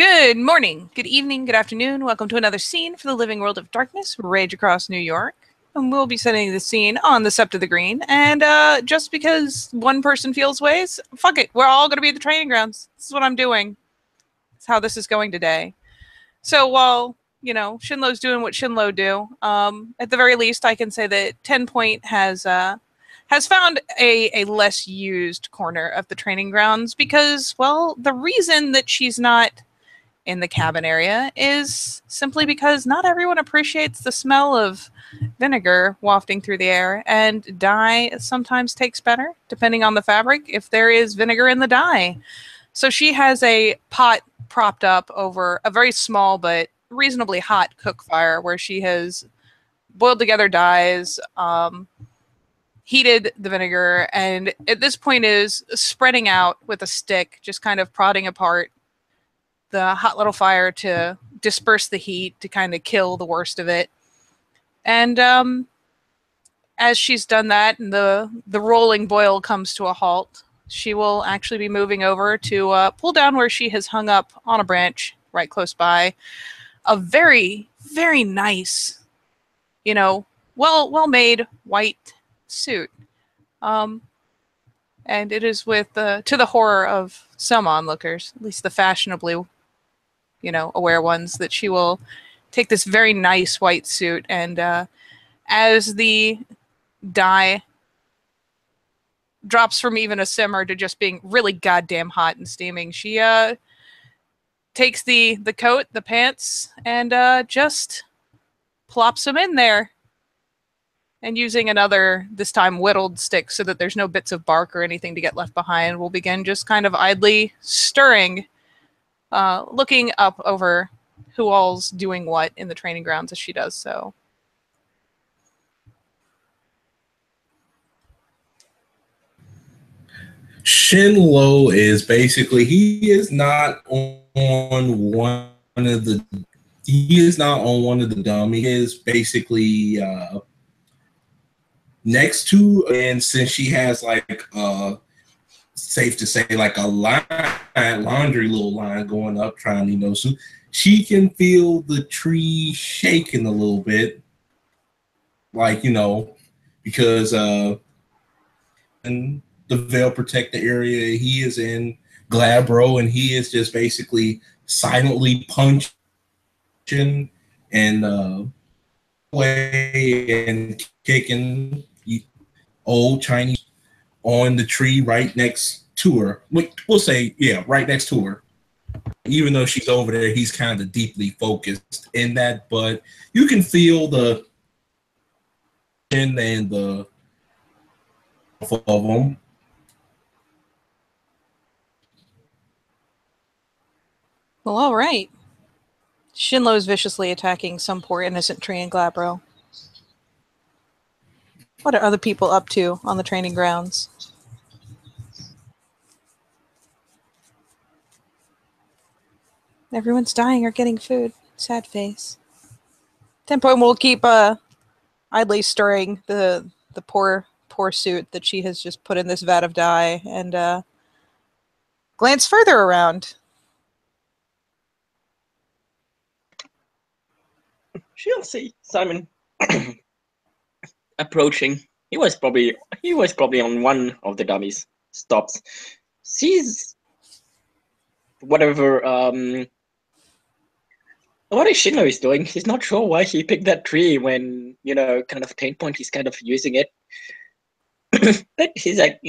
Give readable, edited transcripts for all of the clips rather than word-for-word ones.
Good morning, good evening, good afternoon. Welcome to another scene for the living world of darkness, Rage Across New York. And we'll be setting the scene on the Sept of the Green. And just because one person feels ways, fuck it. We're all going to be at the training grounds. This is what I'm doing. It's how this is going today. So while, you know, Shinlo's doing what Shinlo do, at the very least, I can say that 10 Point has found a less used corner of the training grounds because, well, the reason that she's not in the cabin area is simply because not everyone appreciates the smell of vinegar wafting through the air, and dye sometimes takes better depending on the fabric if there is vinegar in the dye. So she has a pot propped up over a very small but reasonably hot cook fire where she has boiled together dyes, heated the vinegar, and at this point is spreading out with a stick, just kind of prodding apart the hot little fire to disperse the heat, to kind of kill the worst of it. And as she's done that and the rolling boil comes to a halt, she will actually be moving over to pull down where she has hung up on a branch right close by a very, very nice, you know, well-made white suit. And it is with, to the horror of some onlookers, at least the fashionably, you know, aware ones, that she will take this very nice white suit and as the dye drops from even a simmer to just being really goddamn hot and steaming, she takes the coat, the pants, and just plops them in there. And using another, this time whittled stick so that there's no bits of bark or anything to get left behind, we'll begin just kind of idly stirring, looking up over who all's doing what in the training grounds as she does so. Shinlo is basically, he is not on one of the dummies. He is basically next to, and since she has like safe to say like a laundry little line going up, trying to, you know, so she can feel the tree shaking a little bit, like, you know, because and the veil protect the area he is in, Glabro, and he is just basically silently punching and way and kicking old Chinese on the tree right next to her. We'll say, yeah, right next to her. Even though she's over there, he's kind of deeply focused in that, but you can feel the and the of them. Well, all right. Shinlo is viciously attacking some poor innocent tree in Glabro. What are other people up to on the training grounds? Everyone's dying or getting food. Sad face. 10 Point will keep idly stirring the poor suit that she has just put in this vat of dye and glance further around. She'll see Simon approaching. He was probably on one of the dummies. Stops, sees whatever what is Shinlo is doing. He's not sure why he picked that tree when, you know, kind of 10 Point, he's kind of using it. But he's like,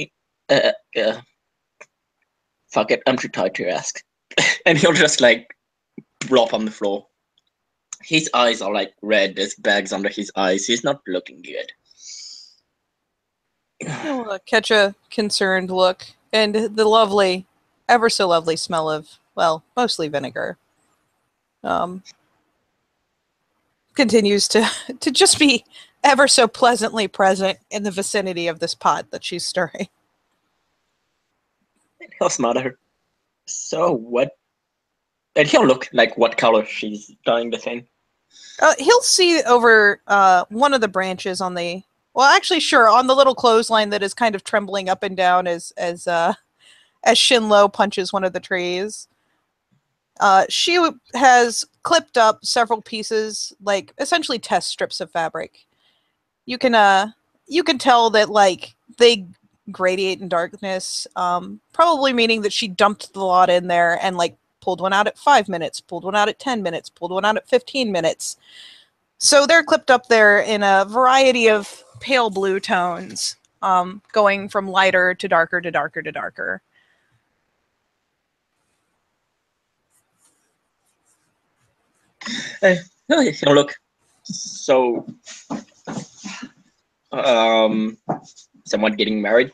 fuck it, I'm too tired to ask. And he'll just like plop on the floor. His eyes are like red, there's bags under his eyes. He's not looking good. He'll catch a concerned look and the lovely, ever so lovely smell of, well, mostly vinegar. Continues to just be ever so pleasantly present in the vicinity of this pot that she's stirring. He'll smile at her. So what? And he'll look like what color she's dyeing the thing. He'll see over one of the branches on the, well, actually, sure, on the little clothesline that is kind of trembling up and down as Shinlo punches one of the trees. She has clipped up several pieces, like essentially test strips of fabric. You can tell that like they gradiate in darkness, probably meaning that she dumped the lot in there and like pulled one out at 5 minutes, pulled one out at 10 minutes, pulled one out at 15 minutes. So they're clipped up there in a variety of pale blue tones, going from lighter to darker to darker to darker. Hey, look. So, someone getting married?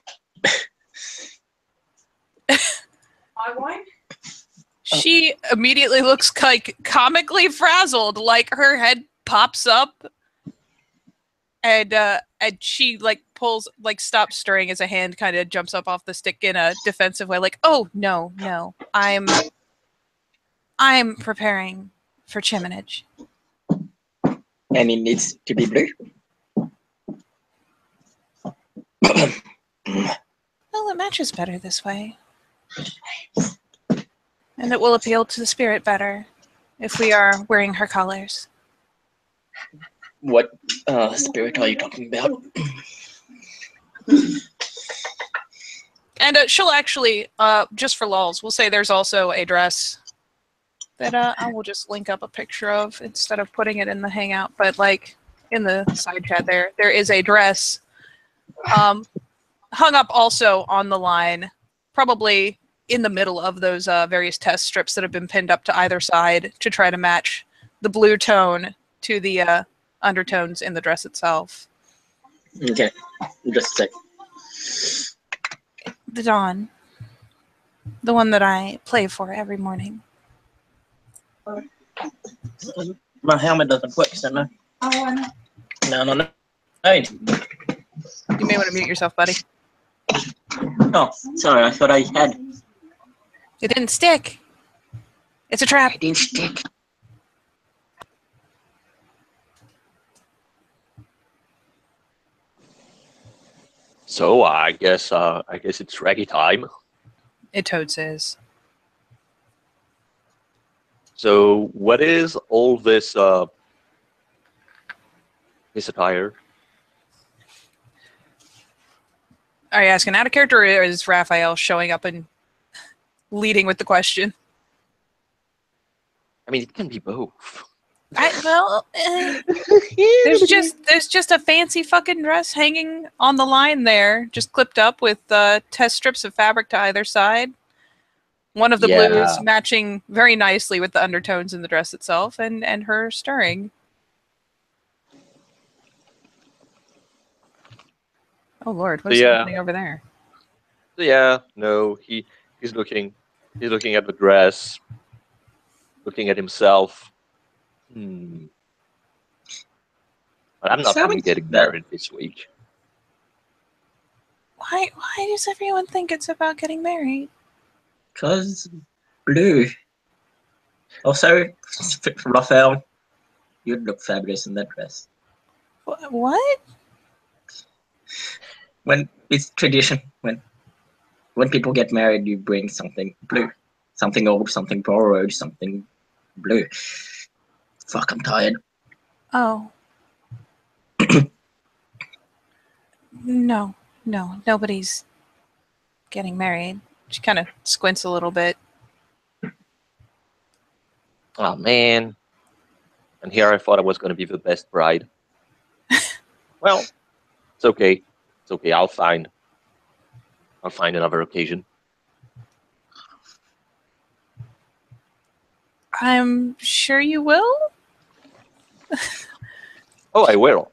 My wine? She immediately looks like comically frazzled, like her head pops up, and she like pulls, like stops stirring as a hand kind of jumps up off the stick in a defensive way, like, "Oh no, I'm preparing for chiminage." And it needs to be blue. Well, it matches better this way. And it will appeal to the spirit better if we are wearing her colors. What spirit are you talking about? And she'll actually, just for lulz, we'll say there's also a dress that I will just link up a picture of instead of putting it in the Hangout. But like in the side chat there is a dress hung up also on the line, probably in the middle of those various test strips that have been pinned up to either side to try to match the blue tone to the undertones in the dress itself. Okay, just a sec. The Dawn. The one that I play for every morning. My helmet doesn't work, so no. Oh, I know. No. Hey. You may want to mute yourself, buddy. Oh, sorry, I thought I had. It didn't stick. It's a trap. It didn't stick. So I guess it's reggae time. It totes is. So what is all this this attire? Are you asking out of character, or is Raphael showing up and leading with the question? I mean, it can be both. There's just a fancy fucking dress hanging on the line there, just clipped up with test strips of fabric to either side. One of the blues matching very nicely with the undertones in the dress itself, and her stirring. Oh Lord, what's happening over there? So yeah, no, he's looking at the dress, looking at himself. But I'm not really getting married this week. Why does everyone think it's about getting married? Because blue. Also, Raphael, you'd look fabulous in that dress. What? When it's tradition, when people get married, you bring something blue, something old, something borrowed, something blue. Fuck, I'm tired. Oh. No, nobody's getting married. She kind of squints a little bit. Oh man! And here I thought I was going to be the best bride. Well, it's okay. It's okay. I'll find another occasion. I'm sure you will. Oh, I will.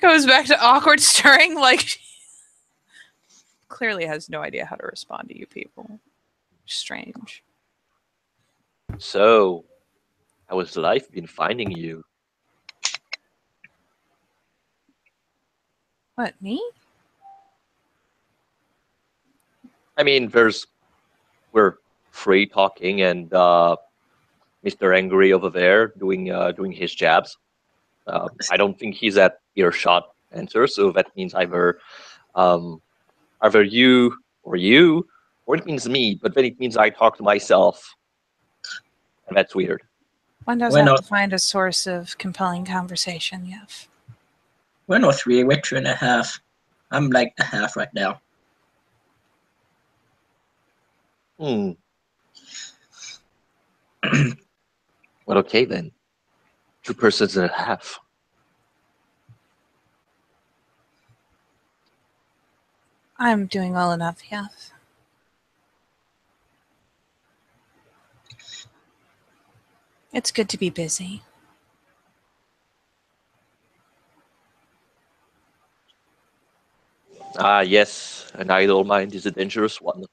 Goes back to awkward stirring, like clearly has no idea how to respond to you people. Strange. So, how has life been finding you? What, me? I mean, we're free talking, and Mr. Angry over there doing his jabs. I don't think he's at earshot answer, so that means either you, or it means me. But then it means I talk to myself That's weird. One does We're have not- to find a source of compelling conversation, yes. We're not 3, we're 2.5. I'm like a half right now. Hmm. Well, okay then. 2 persons and a half. I'm doing well enough, yes. It's good to be busy. Ah, yes. An idle mind is a dangerous one.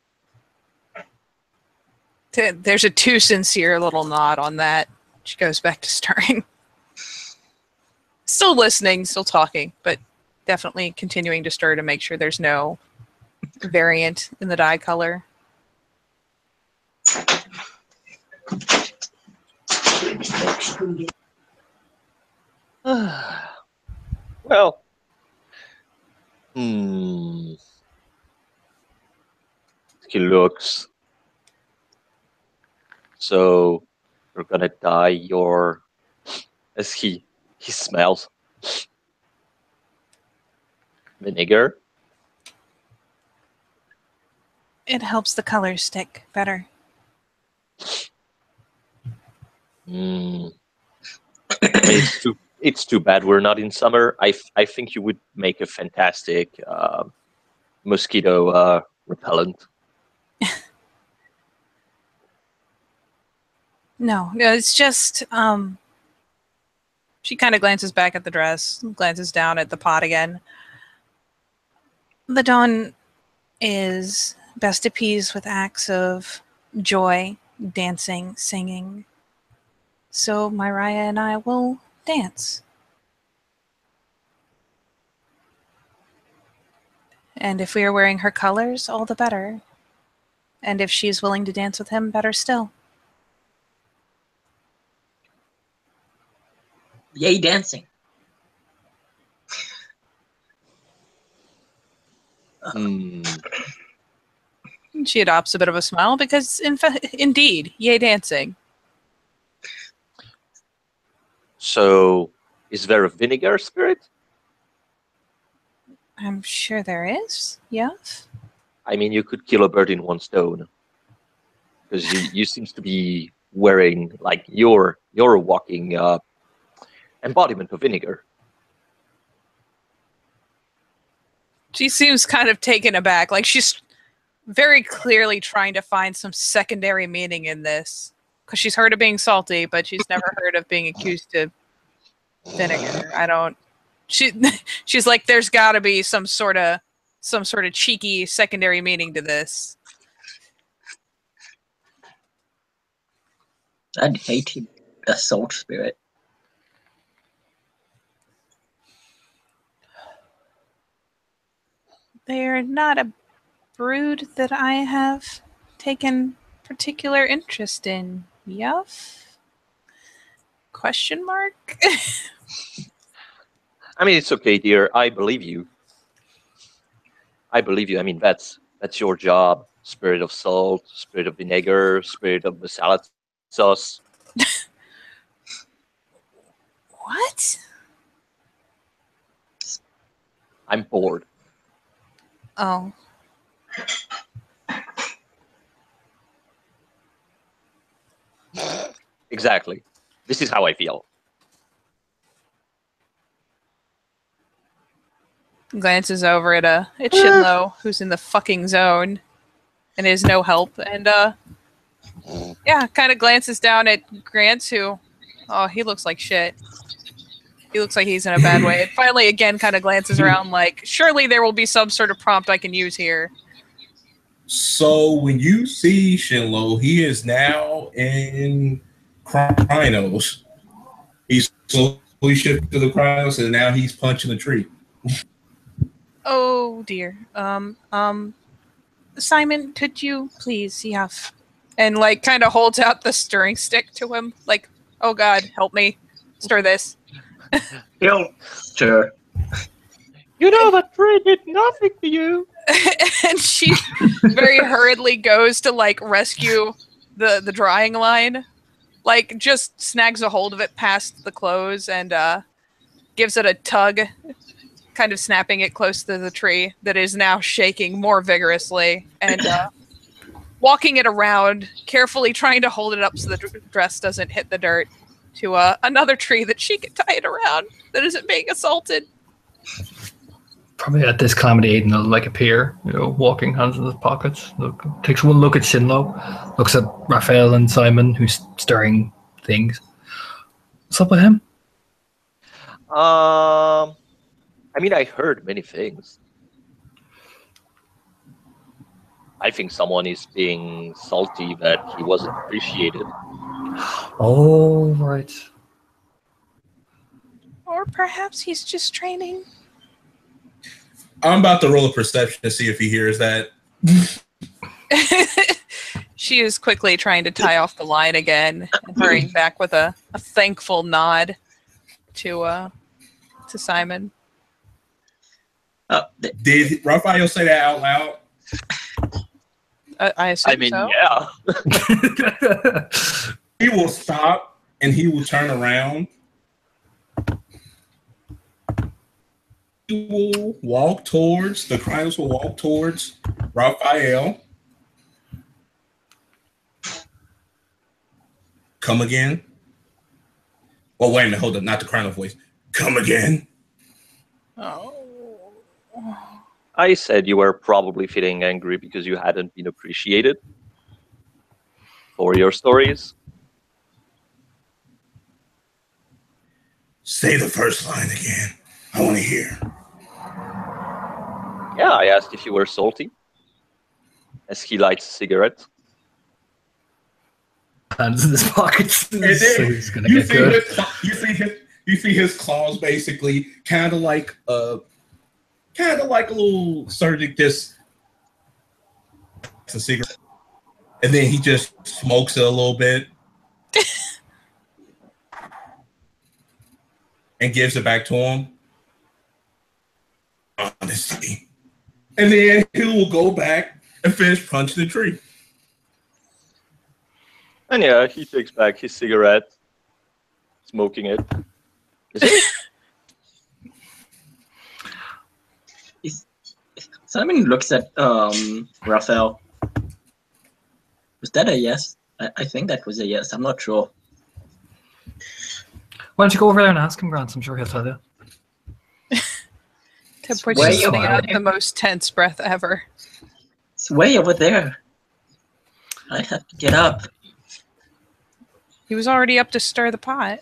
There's a too sincere little nod on that. She goes back to stirring. Still listening, still talking, but definitely continuing to stir to make sure there's no variant in the dye color. Well. Hmm. He looks. So we're gonna dye your. As he smells. Vinegar. It helps the colors stick better. Hmm. I mean, it's too bad we're not in summer. I think you would make a fantastic mosquito repellent. No, it's just she kind of glances back at the dress, glances down at the pot again. The dawn is best appeased with acts of joy, dancing, singing. So Mariah and I will dance. And if we are wearing her colors, all the better. And if she's willing to dance with him, better still. Yay, dancing. Hmm. She adopts a bit of a smile because, indeed, yay dancing. So, is there a vinegar spirit? I'm sure there is, yes. I mean, you could kill a bird in one stone. Because you seems to be wearing, like, you're a walking embodiment of vinegar. She seems kind of taken aback. Like she's very clearly trying to find some secondary meaning in this. Because she's heard of being salty, but she's never heard of being accused of vinegar. She's like, there's got to be some sort of cheeky secondary meaning to this. I'd hate a salt spirit. They're not a brood that I have taken particular interest in. Yuff? Question mark? I mean, it's okay, dear. I believe you. I believe you. I mean, that's your job. Spirit of salt, spirit of vinegar, spirit of masala sauce. What? I'm bored. Oh. Exactly. This is how I feel. Glances over at Chinlo, who's in the fucking zone and is no help, and yeah, kind of glances down at Grant, who, oh, he looks like shit. He looks like he's in a bad way. And finally, again, kind of glances around like, surely there will be some sort of prompt I can use here. So when you see Shinlo, he is now in Krynos. He's slowly shifted to the Krynos, and now he's punching the tree. Oh dear. Simon, could you please, and like kind of holds out the stirring stick to him, like, oh God, help me stir this. He'll stir. You know that tree did nothing to you. And she very hurriedly goes to like rescue the drying line. like just snags a hold of it past the clothes and gives it a tug, kind of snapping it close to the tree that is now shaking more vigorously, and walking it around, carefully trying to hold it up so the dress doesn't hit the dirt, to another tree that she can tie it around that isn't being assaulted. Probably at this calamity, Aiden will like appear, walking hands in his pockets. Takes one look at Shinlo, looks at Raphael and Simon, who's stirring things. What's up with him? I mean, I heard many things. I think someone is being salty that he wasn't appreciated. Oh, right. Or perhaps he's just training. I'm about to roll a perception to see if he hears that. She is quickly trying to tie off the line again and hurrying back with a thankful nod to Simon. Did Raphael say that out loud? I assume so. Yeah. He will stop and he will turn around. He will walk towards, the Krynos will walk towards Raphael. Come again. Oh, wait a minute, hold up, not the Krynos voice. Come again. Oh. I said you were probably feeling angry because you hadn't been appreciated for your stories. Say the first line again. I want to hear. Yeah, I asked if you were salty. As he lights a cigarette. Hands in his pockets. And then So he's gonna get good. You see his claws basically kind of like a little surgic, just a cigarette, and then he just smokes it a little bit and gives it back to him. Honesty, and then he will go back and finish punching the tree. And yeah, he takes back his cigarette, smoking it. Simon looks at Raphael. Was that a yes? I think that was a yes. I'm not sure. Why don't you go over there and ask him, Grant? I'm sure he'll tell you. Temperature's way sitting over out there. the most tense breath ever. It's way over there. I have to get up. He was already up to stir the pot.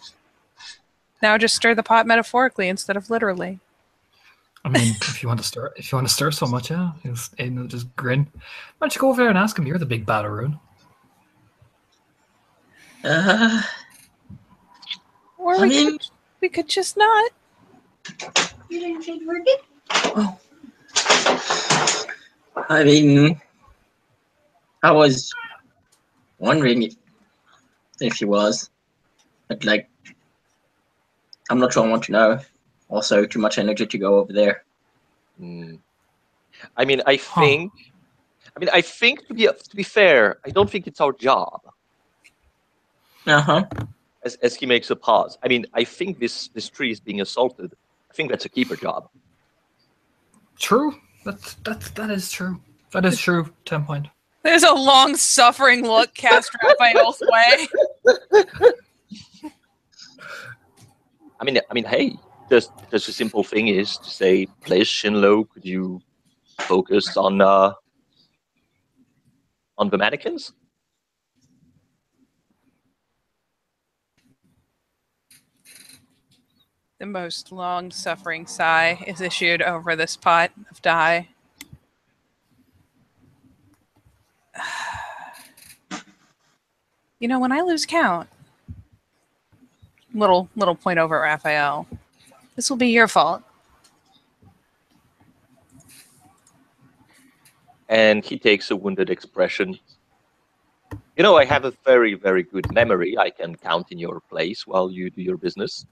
Now just stir the pot metaphorically instead of literally. I mean, if you want to stir so much, yeah, Aiden will just grin. Why don't you go over there and ask him? You're the big bad Arun. Or we could just not. You didn't say we're good? Oh. I mean, I was wondering if he was, but like, I'm not sure I want to know. Also, too much energy to go over there. I mean, I think to be fair, I don't think it's our job. As he makes a pause. I mean, I think this tree is being assaulted. I think that's a keeper job. True. That is true. That is true. 10 point. There's a long suffering look cast Raphael's way. I mean, hey, just a simple thing is to say, please, Shinlo, could you focus on the mannequins? The most long-suffering sigh is issued over this pot of dye. You know, when I lose count, little point over at Raphael, this will be your fault. And he takes a wounded expression. You know, I have a very, very good memory. I can count in your place while you do your business.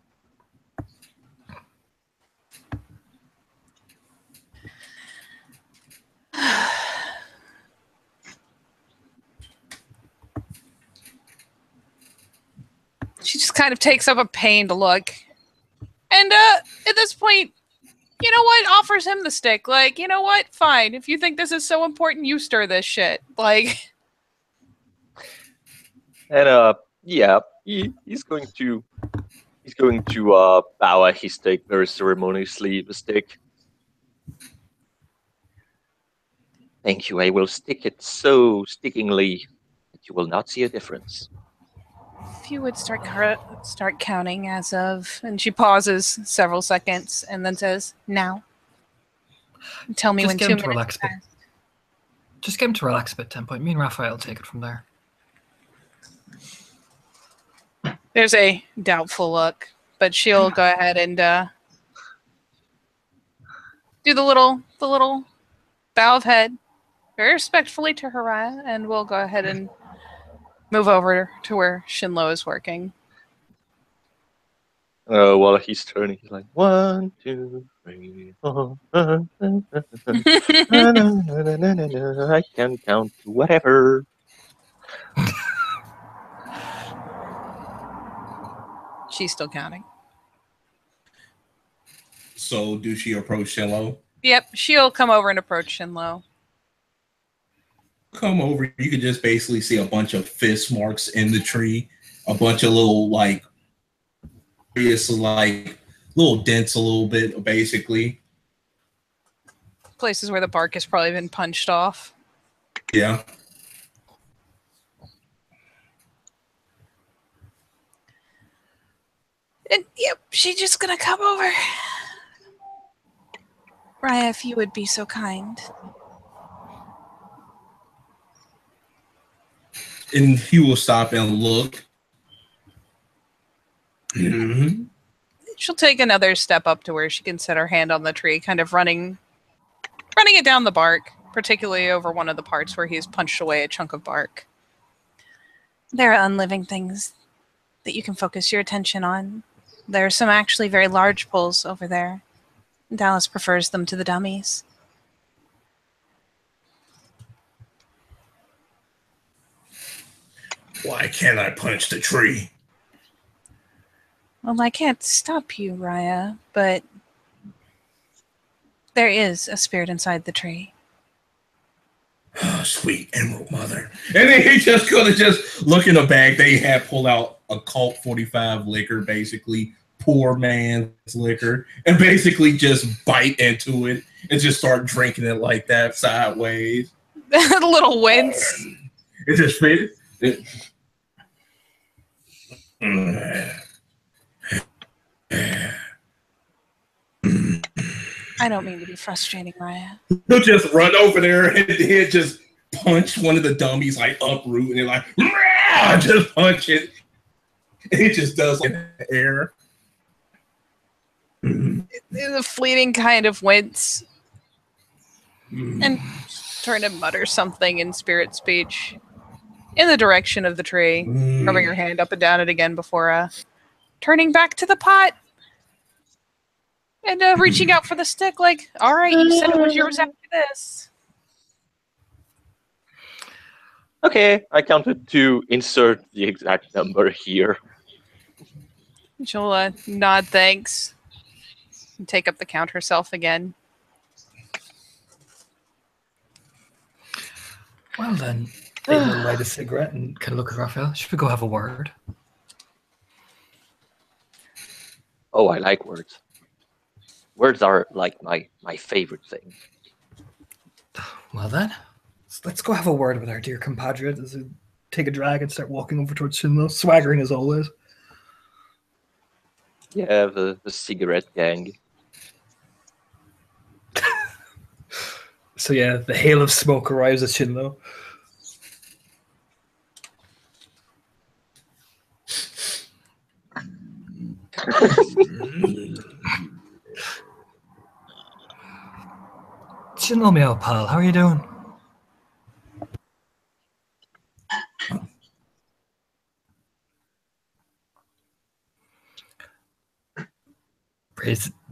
kind of takes up a pained look. And at this point, you know what? Offers him the stick. Like, you know what? Fine. If you think this is so important, you stir this shit. Like. And yeah, he's going to bow at his stick very ceremoniously. The stick. Thank you. I will stick it so stickingly that you will not see a difference. If you would start counting as of, and she pauses several seconds and then says, "Now." Tell me Just when get 2 him to minutes relax a bit. pass. Just get him to relax a bit, Tempo. Me and Raphael will take it from there. There's a doubtful look, but she'll go ahead and do the little bow of head, very respectfully to Haraya, and we'll go ahead and move over to where Shinlo is working. While he's turning, he's like 1, 2, 3, 4. I can count to whatever. She's still counting. So, do she approach Shinlo? Yep, she'll come over and approach Shinlo. Come over. You can just basically see a bunch of fist marks in the tree, a bunch of little like little dents, a little bit, basically. Places where the bark has probably been punched off. Yeah. And yep, she's just gonna come over. Raya, if you would be so kind. And he will stop and look. Mm-hmm. She'll take another step up to where she can set her hand on the tree, kind of running it down the bark, particularly over one of the parts where he's punched away a chunk of bark. There are unliving things that you can focus your attention on. There are some actually very large pulls over there. Dallas prefers them to the dummies. Why can't I punch the tree? Well, I can't stop you, Raya, but there is a spirit inside the tree. Oh, sweet Emerald Mother. And then he just gonna just look in the bag. They have pulled out a Colt 45 liquor, basically poor man's liquor, and basically just bite into it and just start drinking it like that sideways. A little wince. It just fit. I don't mean to be frustrating, Raya. He'll just run over there and he'll just punch one of the dummies, like uproot, and they're like, just punch it. And it just does like air. It's a fleeting kind of wince. And turn and mutter something in spirit speech in the direction of the tree, rubbing her hand up and down it again before turning back to the pot and reaching out for the stick like, all right, you said it was yours after this. Okay, I counted to insert the exact number here. She'll nod thanks and take up the count herself again. Well then, they will light a cigarette and kind of look at Raphael. Should we go have a word? Oh, I like words. Words are like my favorite thing. Well then, let's go have a word with our dear compadre. Does he take a drag and start walking over towards Shinlo, swaggering as always? Yeah, the cigarette gang. So yeah, the hail of smoke arrives at Shinlo. Shinlo, me old pal, how are you doing?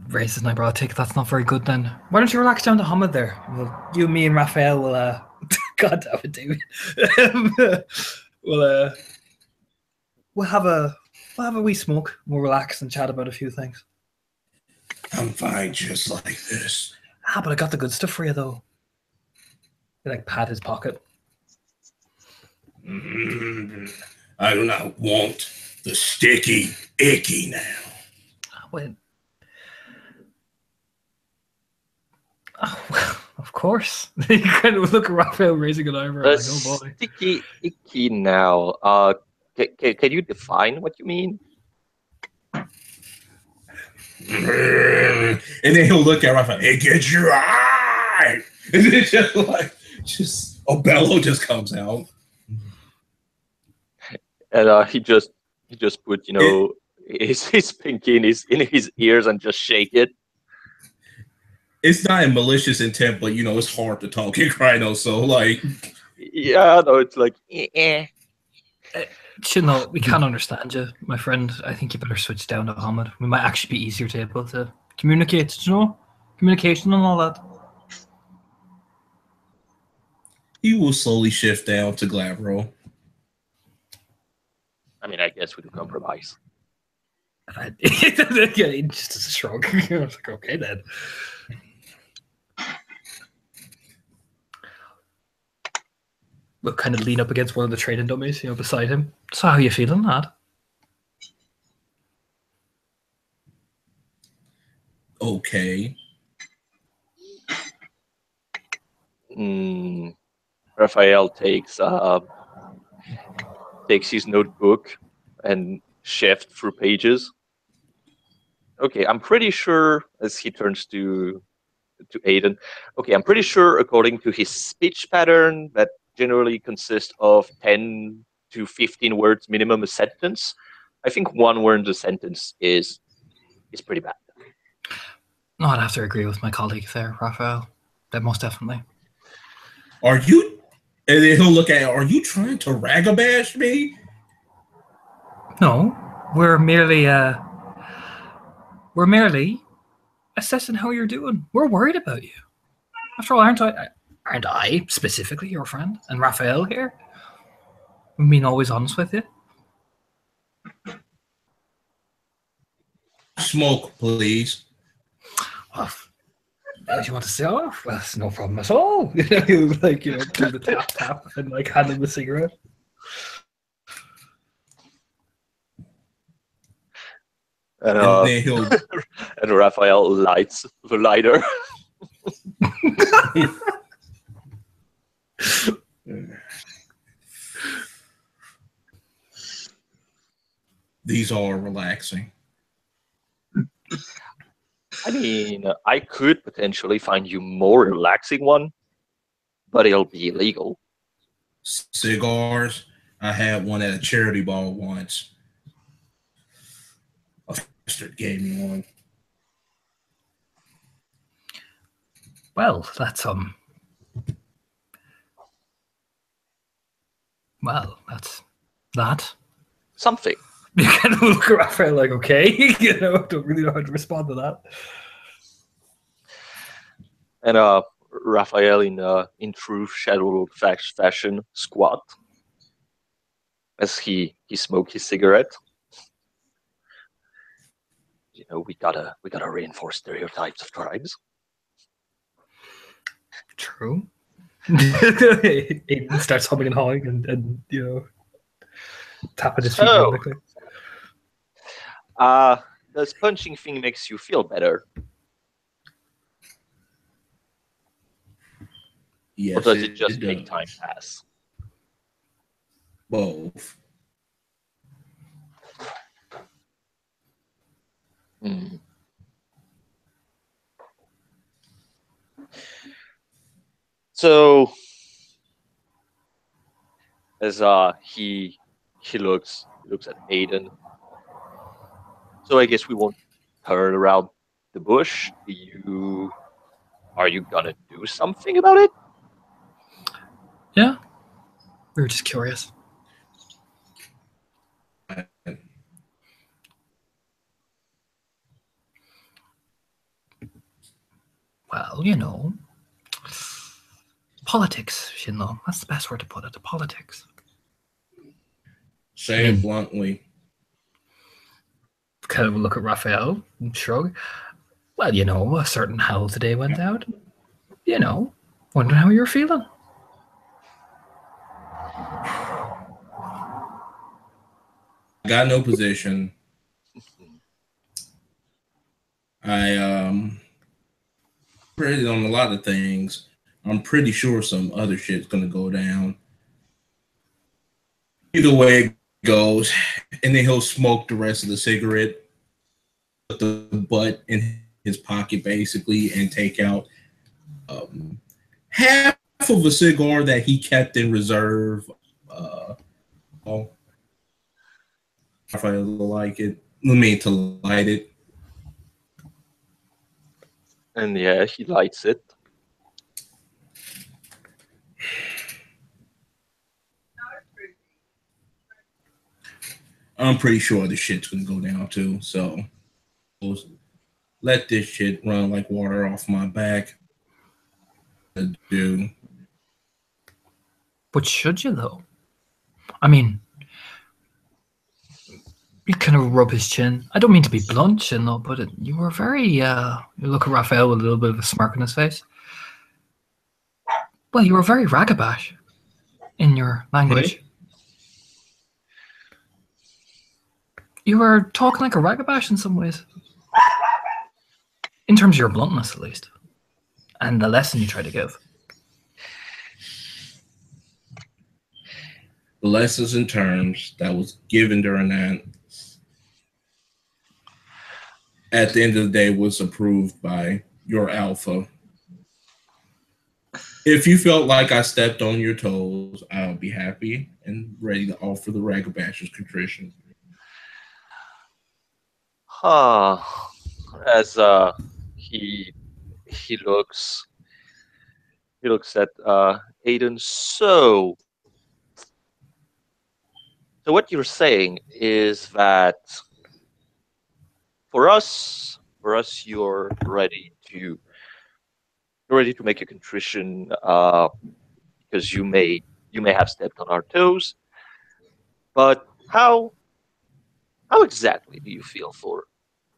Raises an eyebrow. I take it that's not very good then. Why don't you relax down to Hamid there? Well, you, me, and Raphael will, God damn it, David. we'll have a We'll have a wee smoke. We'll relax and chat about a few things. I'm fine just like this. Ah, but I got the good stuff for you, though. He, like, pat his pocket. I do not want the sticky icky now. Wait. Oh, well, of course. You kind of look at Raphael raising an eyebrow like, oh boy. Sticky icky now. Can you define what you mean? And then he'll look at Raphael, it gets your eye. And then just a bellow just comes out. And he just put his pinky in his ears and just shake it. It's not in malicious intent, but it's hard to talk in Rhino, so like yeah, no, it's like Shinlo, we can't understand you, my friend. I think you better switch down to Ahmed. We might actually be easier to able to communicate, communication and all that. he will slowly shift down to Glabro. I mean, I guess we do compromise. Yeah, just as a shrug. I was like, okay then. We'll kind of lean up against one of the training dummies, beside him. So how are you feeling, lad? Okay. Raphael takes his notebook and shifts through pages. Okay, I'm pretty sure, as he turns to Aiden. Okay, I'm pretty sure, according to his speech pattern, that generally consists of 10 to 15 words minimum a sentence. I think one word in a sentence is pretty bad. No, I'd have to agree with my colleague there, Raphael. That most definitely. Are you? And then he'll look at it, are you trying to ragabash me? No, we're merely assessing how you're doing. We're worried about you. After all, aren't I specifically your friend? And Raphael here? We've been always honest with you. Smoke, please. Well, if you want to say, well, that's no problem at all. Do the tap, and hand him the cigarette. And then he'll and Raphael lights the lighter. These are relaxing. I mean, I could potentially find you more relaxing one, but it'll be illegal. Cigars. I had one at a charity ball once. A bastard gave me one. Well, that's that. Something. You kind of look at Raphael like, okay, don't really know how to respond to that. And Raphael, in true Shadow fashion, squat as he smoked his cigarette. We gotta reinforce stereotypes of tribes. True. Aiden starts humming and hawing and tapping his feet rhythmically. Does punching thing makes you feel better? Yes, Or does it just make time pass? Both. So, as he looks at Aiden. So I guess we won't turn around the bush. Are you gonna do something about it? Yeah, we were just curious. Well, politics, Shinlo. That's the best word to put it. The politics. Say it bluntly. kind of look at Raphael and shrug. Well, you know, a certain howl today went out. You know, wonder how you're feeling. I got no position. I pretty on a lot of things. I'm pretty sure some other shit's gonna go down. Either way it goes, and then he'll smoke the rest of the cigarette, put the butt in his pocket basically, and take out half of a cigar that he kept in reserve. If I like it, to light it. And yeah, he lights it. I'm pretty sure the shit's gonna go down too. So let this shit run like water off my back. Dude. But should you though? I mean, you kind of rub his chin. I don't mean to be blunt, Shinlo, but you were very, you look at Raphael with a little bit of a smirk on his face. Well, you were very ragabash in your language. Really? You were talking like a ragabash in some ways. In terms of your bluntness, at least. And the lesson you try to give. The lessons and terms that was given during that at the end of the day was approved by your alpha. If you felt like I stepped on your toes, I'll be happy and ready to offer the ragabash's contrition. As he looks at Aiden. So what you're saying is that for us, you're ready to make a contrition because you may have stepped on our toes. But how exactly do you feel for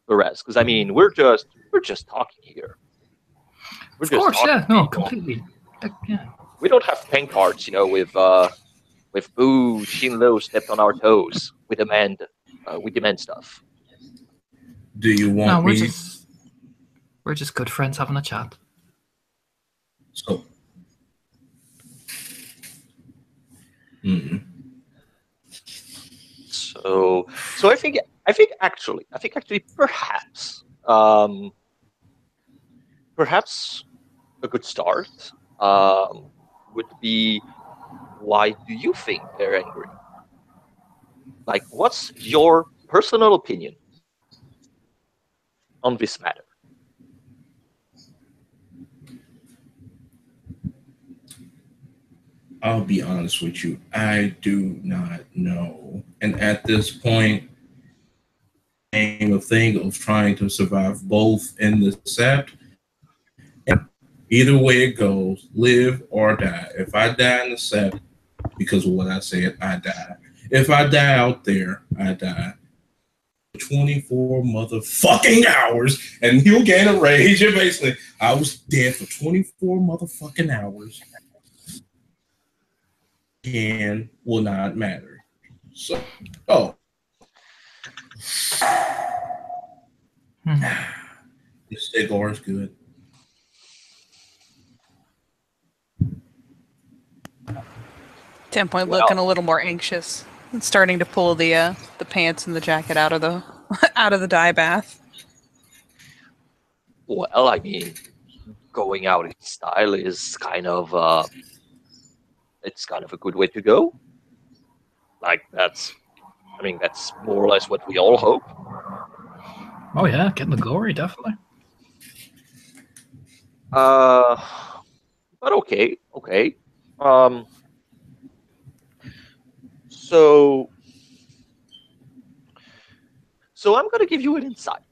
the rest? Because I mean, we're just talking here. Of course, yeah, no, completely. Yeah. We don't have pancards, with "Boo, Shinlo stepped on our toes." We demand stuff. Do you want me? We're just good friends having a chat. So. So I think actually perhaps a good start would be, why do you think they're angry? Like, what's your personal opinion on this matter? I'll be honest with you. I do not know. And at this point, I'm a thing of trying to survive both in the sept. And either way it goes, live or die. If I die in the sept, because of what I said, I die. If I die out there, I die. 24 motherfucking hours, and he'll gain a rage. And basically, I was dead for 24 motherfucking hours. And will not matter. So, this cigar is good. Tenpoint looking a little more anxious and starting to pull the pants and the jacket out of the out of the dye bath. Well, I mean, going out in style is kind of it's kind of a good way to go. Like, that's more or less what we all hope. Oh yeah, getting the glory, definitely. But okay. So I'm gonna give you an insight,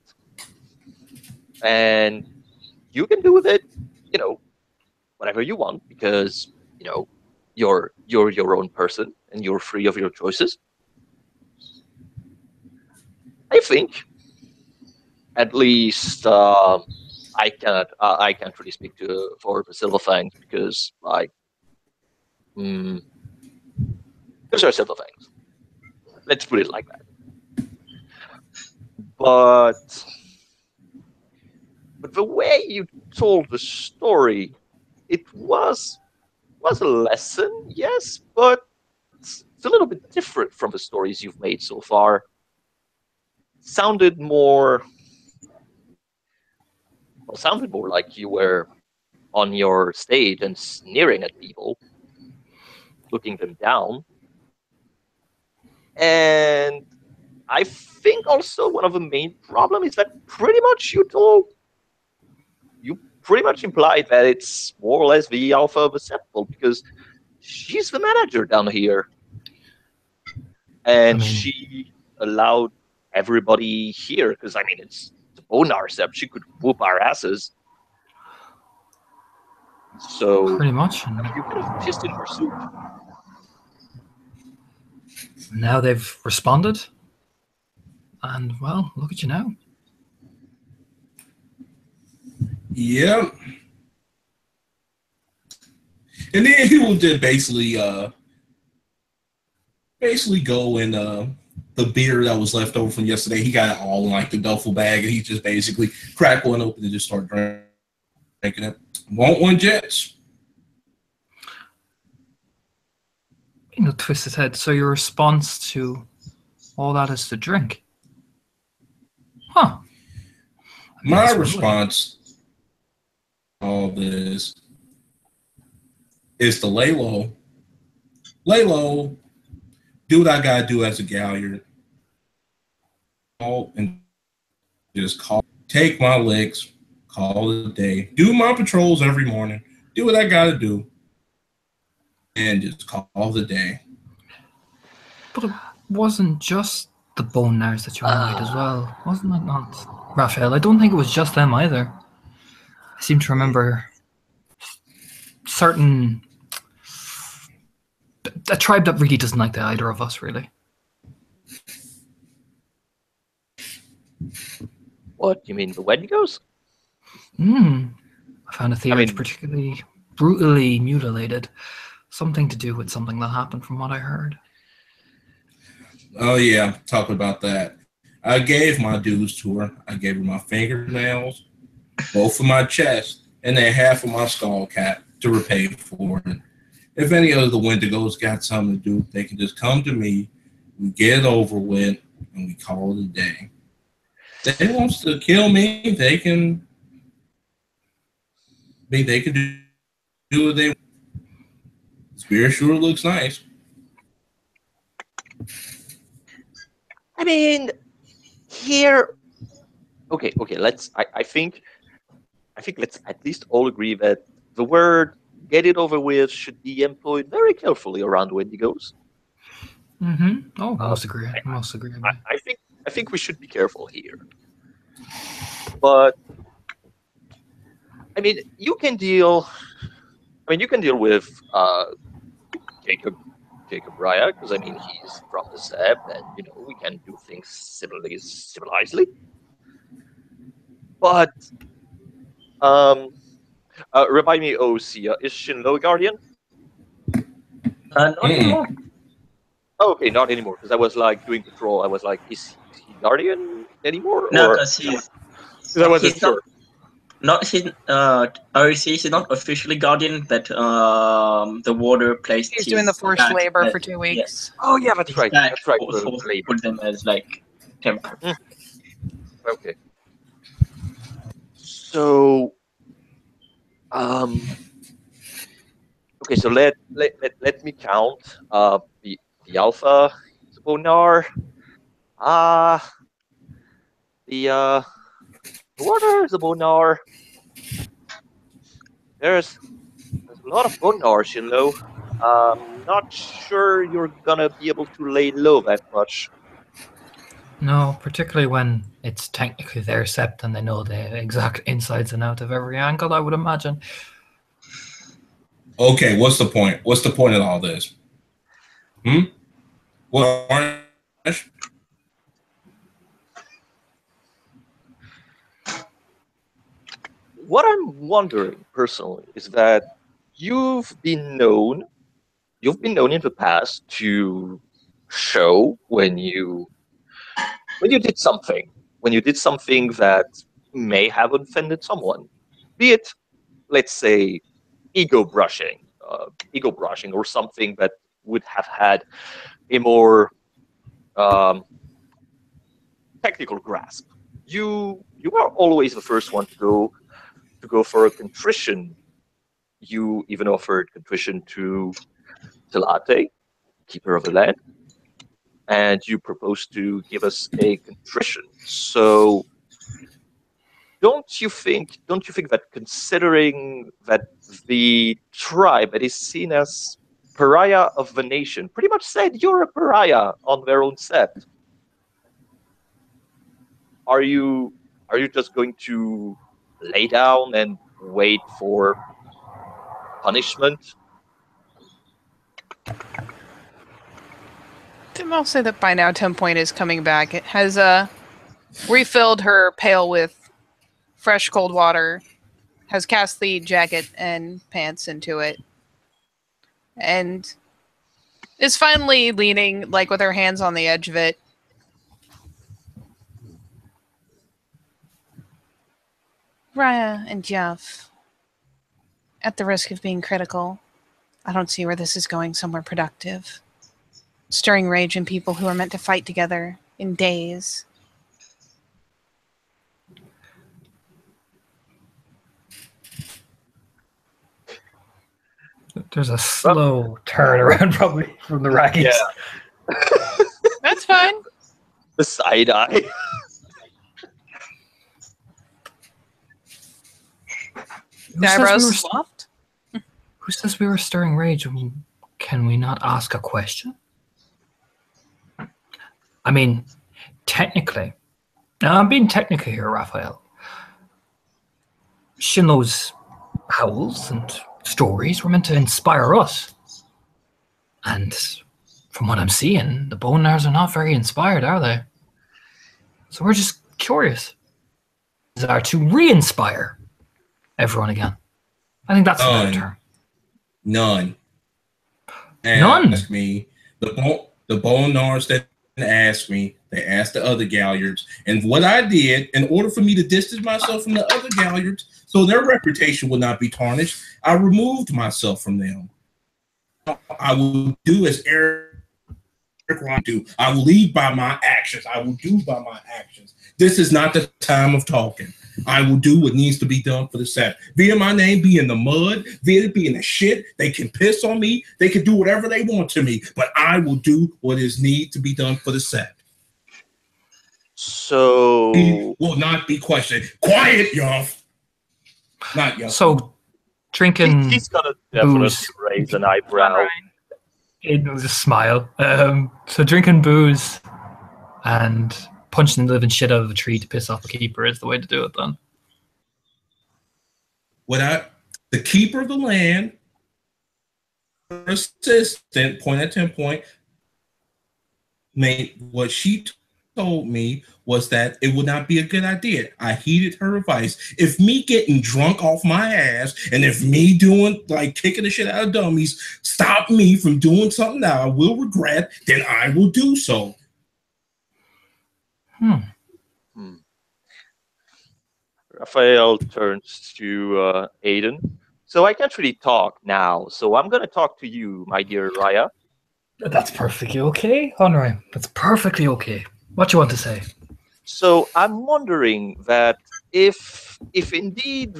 and you can do with it, whatever you want, because you're your own person and you're free of your choices. I think At least I can't really speak for the Silverfangs because like those are Silverfangs. Let's put it like that. But the way you told the story, it was a lesson, yes, but it's a little bit different from the stories you've made so far. Sounded more like you were on your stage and sneering at people, looking them down. And I think also one of the main problems is that pretty much you pretty much implied that it's more or less the Alpha of the Septal because she's the manager down here. And she allowed everybody here, because I mean it's the Bonar Sept, she could whoop our asses. So Pretty much. you could have pissed in her soup. Now they've responded. And well, look at you now. Yep. And then he will just basically go and the beer that was left over from yesterday, he got it all in like the duffel bag, and he just basically cracked one open and just start drinking it. Want one, Jets? Twist his head. So your response to all that is to drink? Huh. My response to all this is to lay low. Lay low. Do what I gotta do as a galliard. And just take my licks, call it a day. Do my patrols every morning. Do what I gotta do. And just call the day. But it wasn't just the bone nars that you annoyed as well, wasn't it not, Raphael? I don't think it was just them either. I seem to remember a tribe that really doesn't like either of us, really. What, you mean the Wendigos? I found a theory it's particularly brutally mutilated. Something to do with something that happened from what I heard. Oh yeah, talk about that. I gave my dudes to her. I gave her my fingernails, both of my chest, and then half of my skull cap to repay for it. If any of the Wendigos got something to do, they can just come to me, we get it over with, and we call it a day. If they wants to kill me, they can do what they want. Spear sure looks nice. I mean, here. Okay. I think let's at least all agree that the word "get it over with" should be employed very carefully around Wendigos. Oh, I must agree. I think we should be careful here. But I mean, you can deal with Jacob Raya, because I mean he's from the Sept, and you know we can do things civilizedly. But remind me, Sia, is Shinlo a guardian? Not anymore. Oh, okay, not anymore. Because I was like doing patrol. I was like, is he guardian anymore? No, because I wasn't sure. OC is not officially guardian, but the warder placed. He's doing the forced labor for 2 weeks. Oh yeah, that's right. That's right. Put them as like temporary. Okay. So, okay. So let me count. The Alpha, the Bonar, the Warder, the Bonar. There's a lot of Bonars, you know. Not sure you're gonna be able to lay low that much. No, particularly when it's technically their sept and they know the exact insides and outs of every angle, I would imagine. Okay, what's the point? What's the point of all this? What? wondering personally is that you've been known in the past to show when you did something, that may have offended someone, be it, let's say, ego brushing, or something that would have had a more technical grasp. You are always the first one to go for a contrition. You even offered contrition to Telate, keeper of the land, and you proposed to give us a contrition. So don't you think that, considering that the tribe that is seen as pariah of the nation pretty much said you're a pariah on their own set, are you just going to lay down and wait for punishment? I'll say that by now 10 Point is coming back. It has refilled her pail with fresh cold water, has cast the jacket and pants into it, and is finally leaning, like, with her hands on the edge of it. Raya and Jeff, at the risk of being critical, I don't see where this is going somewhere productive. Stirring rage in people who are meant to fight together in days. There's a slow turnaround probably from the Raggies. Yeah. That's fine. The side eye. Who says we were Eyebrows soft. Who says we were stirring rage? Can we not ask a question? I mean, technically, now I'm being technical here, Raphael. Shinlo's howls and stories were meant to inspire us. And from what I'm seeing, the Bonars are not very inspired, are they? So we're just curious. Are to re-inspire everyone again. I think that's the better term. None. And None? ask me. The Bonars that asked me, they asked the other Galliards. And what I did, in order for me to distance myself from the other Galliards, so their reputation would not be tarnished, I removed myself from them. I will do as Eric will do. I will lead by my actions. I will do by my actions. This is not the time of talking. I will do what needs to be done for the set. Via my name be in the mud, via it be in the shit. They can piss on me. They can do whatever they want to me, but I will do what is need to be done for the set. So He will not be questioned. Quiet, y'all. Not y'all. So drinking he's gonna definitely booze. raise an eyebrow. It was a smile. So drinking booze and punching the living shit out of a tree to piss off the keeper is the way to do it then. The keeper of the land, assistant, point at 10 Point, what she told me was that it would not be a good idea. I heeded her advice. If me getting drunk off my ass and if me doing, like, kicking the shit out of dummies stop me from doing something that I will regret, then I will do so. Raphael turns to Aiden. So I can't really talk now, so I'm going to talk to you, my dear Raya. That's perfectly okay, Honore. That's perfectly okay. What you want to say? So I'm wondering that if indeed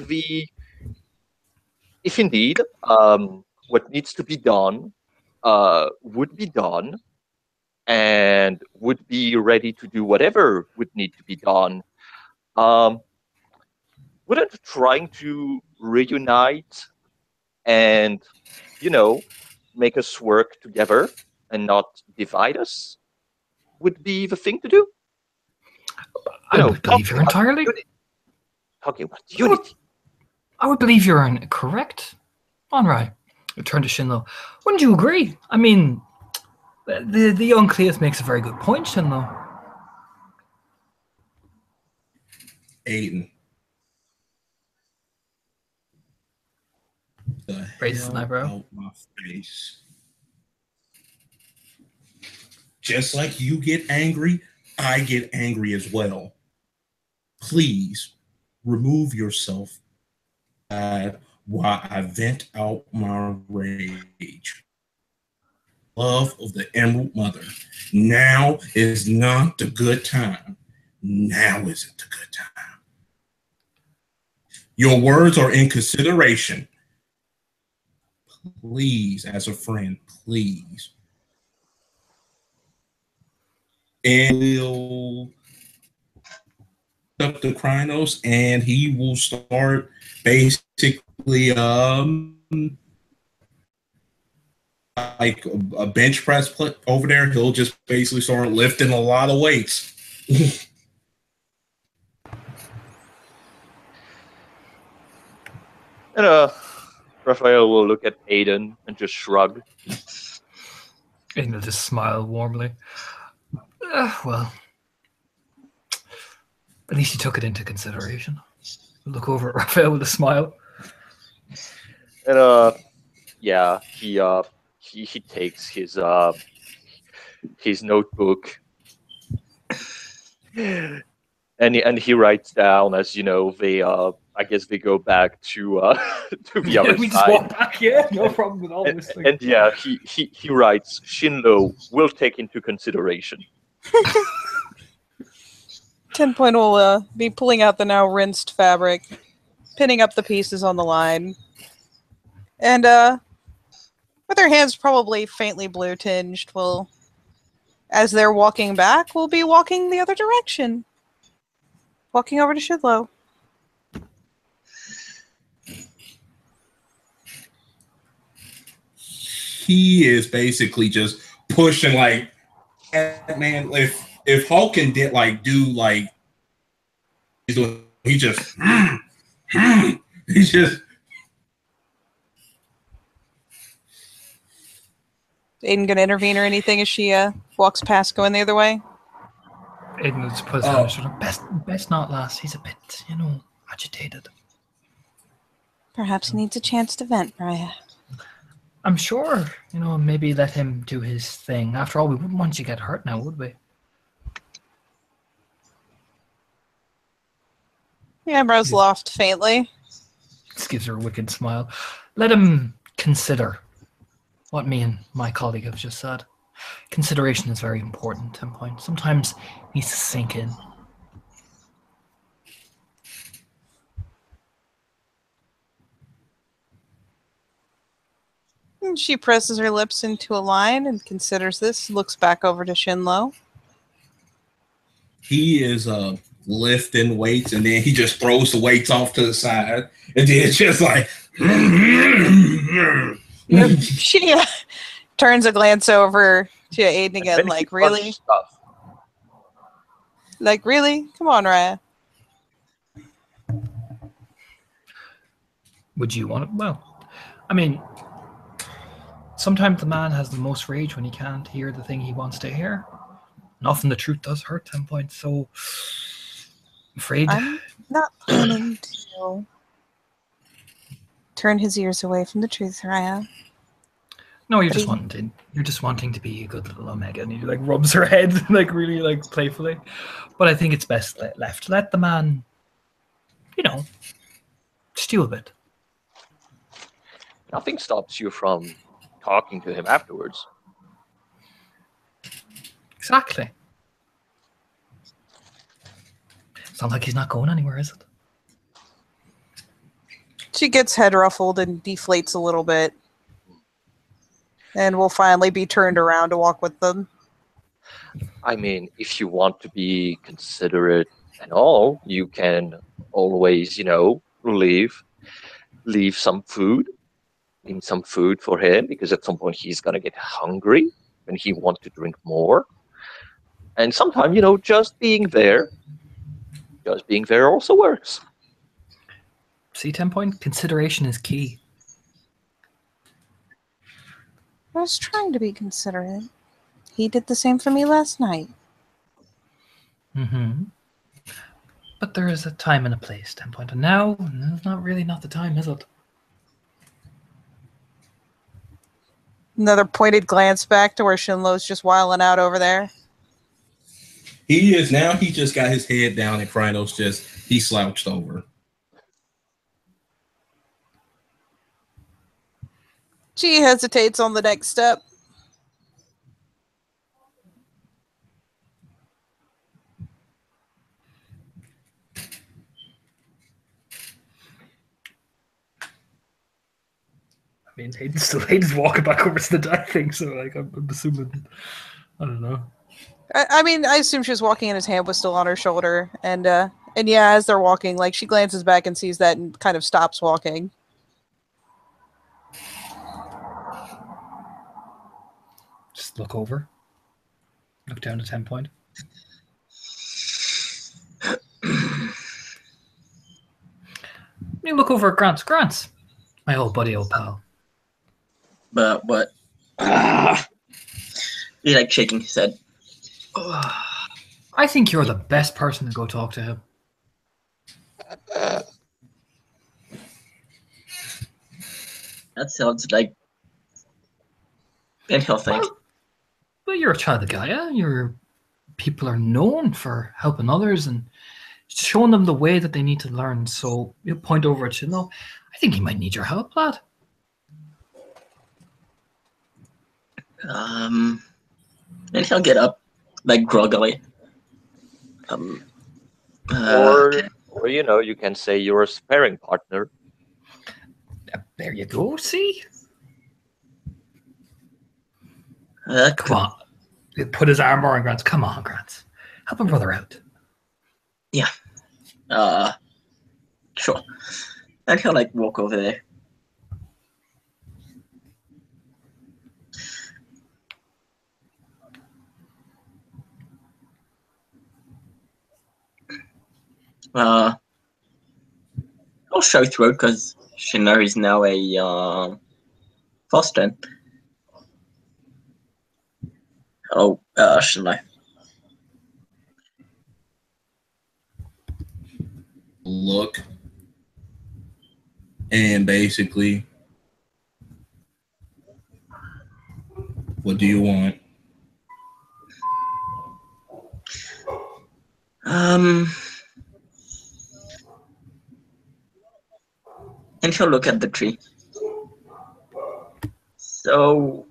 what needs to be done would be done, and would be ready to do whatever would need to be done, wouldn't trying to reunite and, make us work together and not divide us would be the thing to do? I would believe you're entirely... Talking about unity. I would believe you're correct. Honore. Return to Shinlo. Wouldn't you agree? I mean, the young Cleus makes a very good point, Shinlo. Aiden. the Raises an hell eyebrow. out my face. Just like you get angry, I get angry as well. Please remove yourself while I vent out my rage. Love of the Emerald Mother. Now is not the good time. Now isn't the good time. Your words are in consideration. Please, as a friend, please. And we'll up the Krynos, and he will start basically like a bench press over there. He'll just basically start lifting a lot of weights. And Raphael will look at Aiden and just shrug. Aiden will just smile warmly. Well, at least he took it into consideration. Look over at Raphael with a smile. And yeah, he takes his notebook and he writes down, as you know, they I guess they go back to to the other We side. just walk back, yeah, no problem with all this thing. And yeah, he writes, Shinlo will take into consideration. 10 Point will be pulling out the now rinsed fabric, pinning up the pieces on the line, and with her hands probably faintly blue tinged, will, as they're walking back, will be walking the other direction, walking over to Shidlow. He is basically just pushing like, man. If Hulkin did like do like he's doing, he just he just. Aiden gonna intervene or anything as she walks past, going the other way? Aiden will just put his hand on his shoulder. Best not, lass. He's a bit, agitated. Perhaps he needs a chance to vent, Mariah. I'm sure, maybe let him do his thing. After all, we wouldn't want you to get hurt now, would we? The eyebrows loft faintly. Just gives her a wicked smile. Let him consider what me and my colleague have just said. Consideration is very important, 10 Point. Sometimes it needs to sink in. And she presses her lips into a line and considers this, looks back over to Shinlo. He is lifting weights, and then he just throws the weights off to the side, and then it's just like She turns a glance over to Aiden again, like, really? Like, really? Come on, Raya. Would you want it? Well, I mean, sometimes the man has the most rage when he can't hear the thing he wants to hear. And often the truth does hurt, 10 Points. So, I'm afraid. I'm not planning to turn his ears away from the truth, Raya. No, you're just wanting to be a good little Omega, and he like rubs her head like really like playfully. But I think it's best left. Let the man, stew a bit. Nothing stops you from talking to him afterwards. Exactly. It's not like he's not going anywhere, is it? She gets head ruffled and deflates a little bit. And will finally be turned around to walk with them. I mean, if you want to be considerate and all, you can always, leave some food for him, because at some point he's gonna get hungry and he wants to drink more. And sometimes, just being there also works. See, 10 Point, consideration is key. I was trying to be considerate. He did the same for me last night. Mm-hmm. But there is a time and a place, 10 Point. And now, it's not the time, is it? Another pointed glance back to where Shinlo's just wiling out over there. He is now. He just got his head down, and Krynos he slouched over. She hesitates on the next step. I mean, Hayden's walking back over to the deck thing, so like I'm assuming, I don't know. I mean, I assume she was walking and his hand was still on her shoulder, and yeah, as they're walking, like she glances back and sees that and kind of stops walking. Just look over. Look down to 10 point. You look over at Grants. Grants, my old buddy, old pal. But what? He's like shaking his head. I think you're the best person to go talk to him. That sounds like Ben think. Well, you're a child of Gaia. Your people are known for helping others and showing them the way that they need to learn. So you point over at Shinlo. I think he might need your help, lad. And he'll get up, like groggily. Or you can say you're a sparring partner. There you go. See, come on. He put his arm around Grants. Come on, Grants. Help a brother out. Yeah. Sure. And he'll like walk over there. I'll show through because Shino is now a foster. Oh, Shino. Look, and basically, what do you want? And he'll look at the tree. So,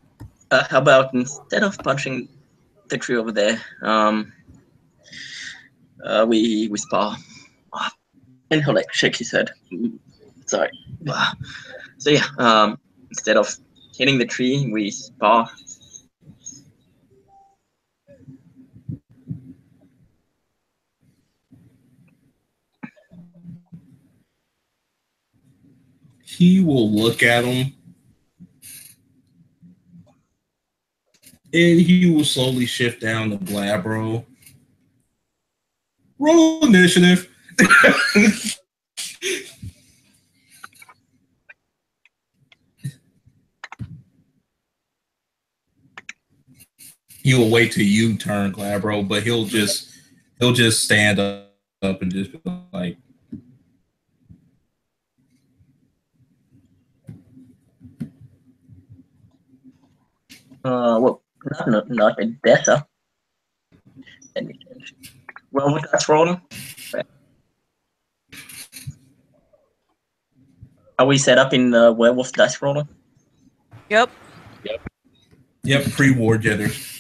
how about instead of punching the tree over there, we spar. And he'll like shake his head. Sorry. So yeah, instead of hitting the tree, we spar. He will look at him, and he will slowly shift down to Glabro. Roll initiative. He will wait till you turn, Glabro, but he'll just stand up and just be like, Well, not a better. Let me change. Well, with that rolling. Are we set up in the werewolf dice roller? Yep. yep, pre-war jitters.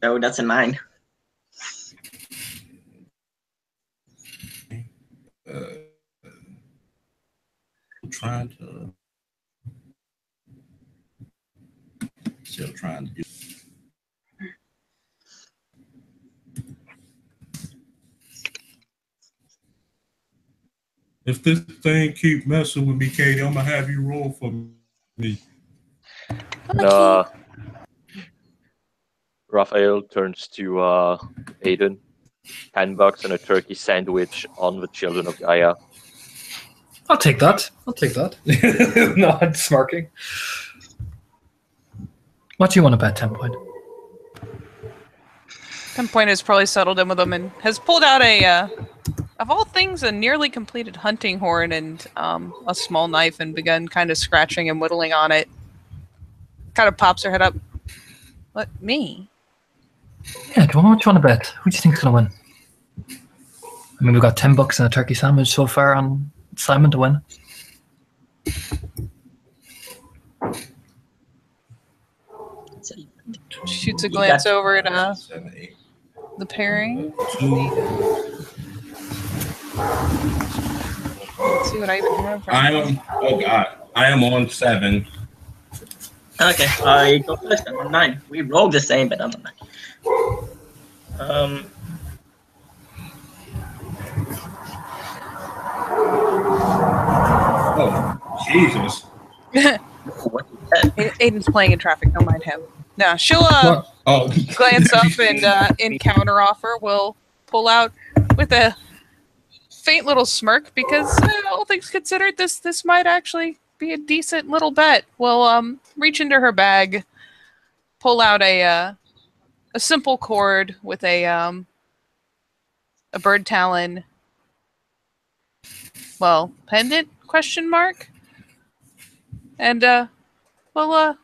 No, that's a 9. Still trying to do. If this thing keep messing with me, Katie, I'm gonna have you roll for me. Raphael turns to Aiden. $10 and a turkey sandwich on the Children of Gaia. I'll take that. No, I'm smirking. What do you want to bet, 10 point? 10 point has probably settled in with him and has pulled out of all things, a nearly completed hunting horn and a small knife and begun kind of scratching and whittling on it. Kind of pops her head up. What, me? Yeah, what do you want to bet? Who do you think's going to win? I mean, we've got $10 and a turkey sandwich so far on Simon to win. Shoots a glance over at 7, 8. the pairing. 2. Let's see what I even have. I am on 7. Okay, I go first. I'm on 9. We rolled the same, but I'm on 9. Oh, Jesus. What is that? Aiden's playing in traffic. Don't mind him. No, she'll Oh. glance up and in counter offer will pull out with a faint little smirk because all things considered, this might actually be a decent little bet. We'll reach into her bag, pull out a simple cord with a bird talon. Well, pendant? Question mark. And we'll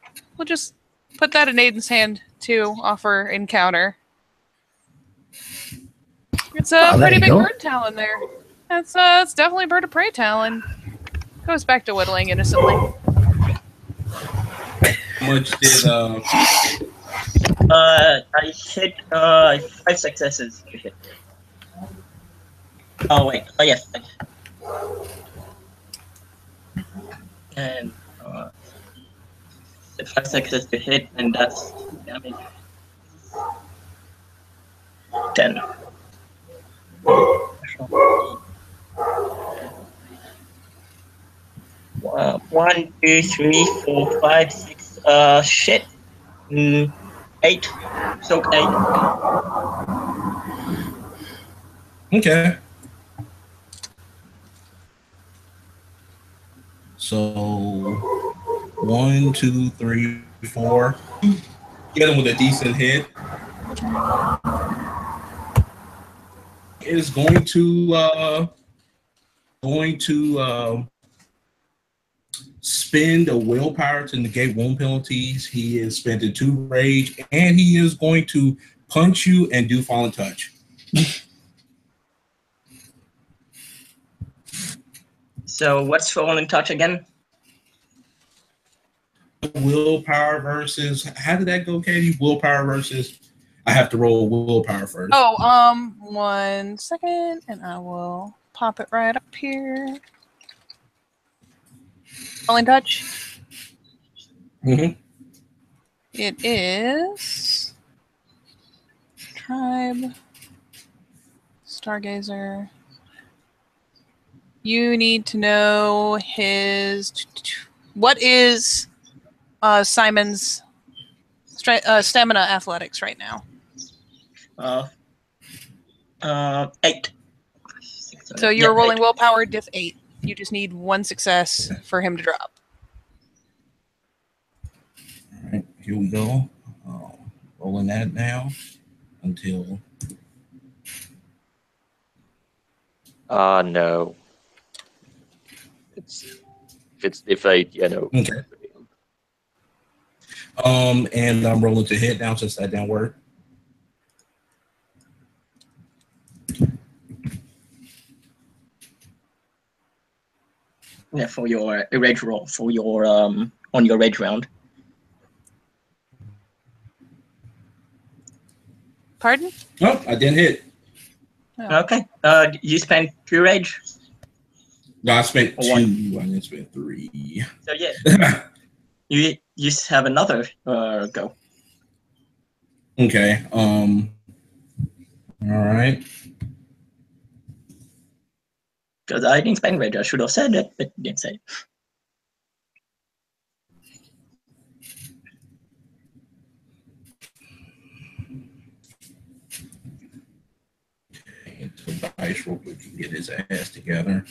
just put that in Aiden's hand to offer encounter. It's a pretty big bird talon there. That's definitely a bird of prey talon. Goes back to whittling innocently. How much did I hit 5 successes to hit. Oh wait, yes. And 5 successes to hit, and that's damage. 10. 1, 2, 3, 4, 5, 6. Shit. 8. So 8. Okay. So 1, 2, 3, 4. Get him with a decent hit. It is going to spend a willpower to negate wound penalties. He is spending 2 rage, and he is going to punch you and do fallen touch. So what's fallen touch again? Willpower versus, how did that go, Katie? Willpower versus, I have to roll willpower first. Oh, 1 second, and I will pop it right up here. Falling touch. Mm-hmm. It is tribe stargazer. You need to know what is Simon's stamina athletics right now. 8. So you're rolling willpower diff 8. You just need 1 success for him to drop. All right, here we go. Rolling that now until. No. It's diff 8, Okay. And I'm rolling to hit now since that didn't work. Yeah, for your rage roll, for your on your rage round. Pardon? Oh, I didn't hit. Oh. Okay. You spent 2 rage. No, I spent 2. 1. I didn't spend 3. So yeah, you have another go. Okay. All right. Because I didn't spend rage. I should have said it, but didn't say Into the dice real quick and get his ass together.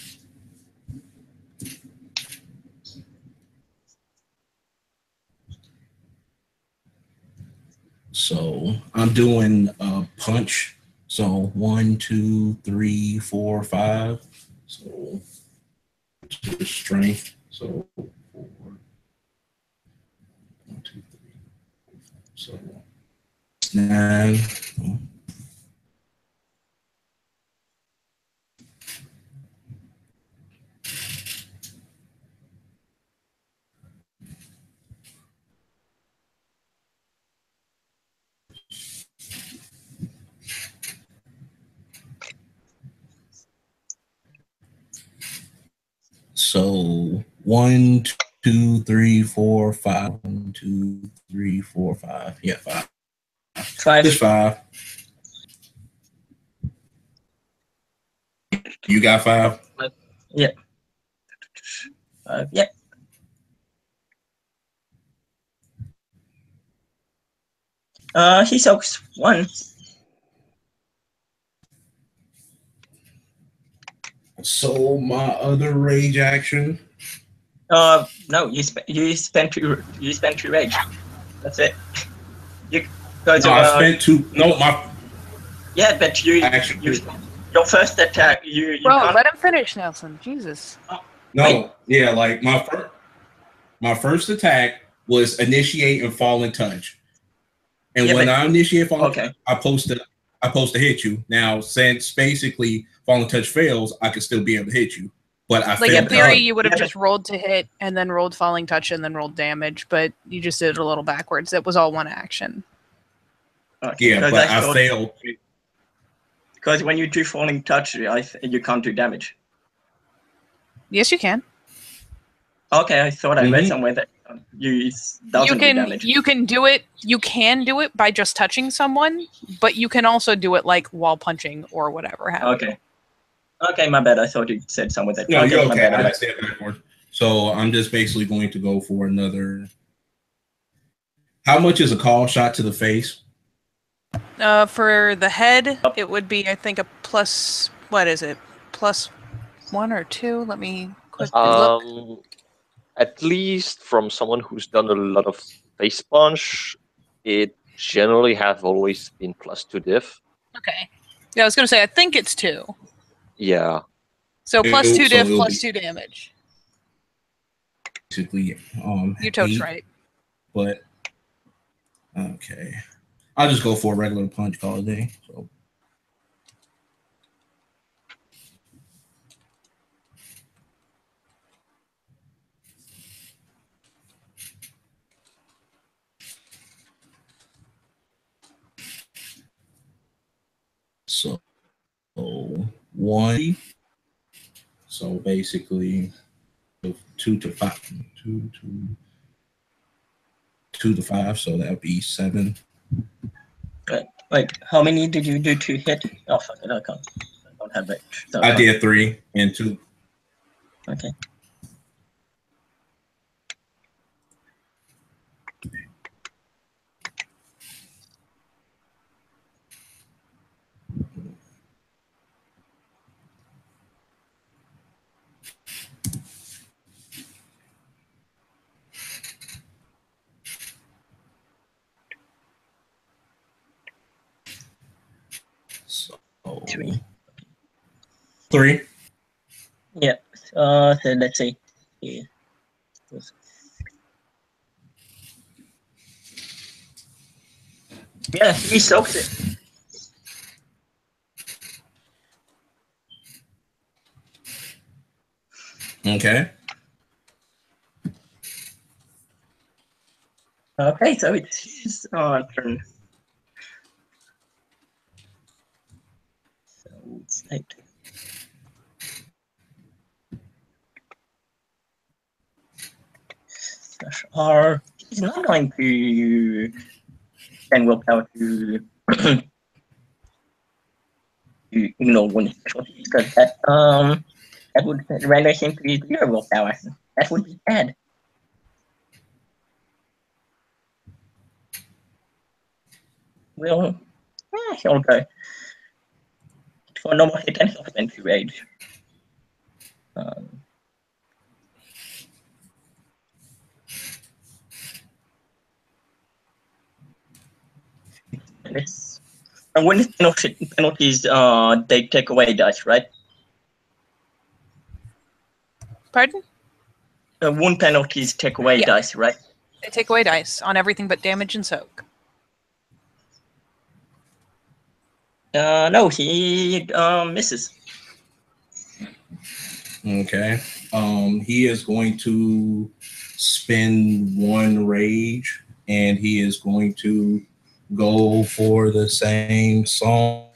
So I'm doing a punch. So 1, 2, 3, 4, 5. So just strength. So 4, 1, 2, 3. So 9. So 1, 2, 3, 4, 5. 1, 2, 3, 4, 5. Yeah, 5. 5. Just 5. You got 5? Yeah. Yeah. He soaks 1. So my other rage action. No, you spent 2 rage. That's it. You guys No, I spent 2. No, my yeah, but you your first attack you Bro, can't. let him finish, Nelson. Jesus. no, yeah, like my first attack was initiate and fall and touch. And Yeah, when but- I initiate fall and Okay. touch, I post to hit you. Now, since basically fall and touch fails, I could still be able to hit you. But I Like failed in theory, to hit. you would have Yeah, just rolled to hit and then rolled falling touch and then rolled damage, but you just did it a little backwards. It was all one action. Okay. Yeah, but I failed. Because when you do falling touch, you can't do damage. Yes, you can. Okay, I thought I read Mhm. somewhere that you doesn't do damage. You can do it. You can do it by just touching someone, but you can also do it like while punching or whatever. Okay. Okay, my bad. I thought you said somewhere that. No, you're my okay. bad. I just said backwards. So I'm just basically going to go for another. How much is a call shot to the face? For the head, it would be, I think, a plus. What is it? +1 or 2? Let me quickly look. At least from someone who's done a lot of face punch, it generally have always been +2 diff. Okay. Yeah, I was gonna say I think it's 2. Yeah. So +2 So diff, it'll +2 damage. Basically, You're totes 8, right. But okay, I'll just go for a regular punch call a day. So 1. So basically, 2 to 5, 2 to 5. So that would be 7. Wait, how many did you do to hit? Oh, fuck it, I don't have it. So I did 3 and 2. Okay. So 3. 3. Yeah. So let's see. Yeah. Yeah, he soaks it. Okay. Okay, so it's his turn. So it's 8. Slash R. He's not going to spend willpower to ignore one specialty because that would render him to 0 willpower. That would be bad. Well, yeah, he'll go for normal hit and he'll spend 2 rage. when it's penalties, they take away dice, right? Pardon? Wound penalties take away Yeah. dice, right? They take away dice on everything but damage and soak. No, he misses. Okay. He is going to spend 1 rage, and he is going to go for the same song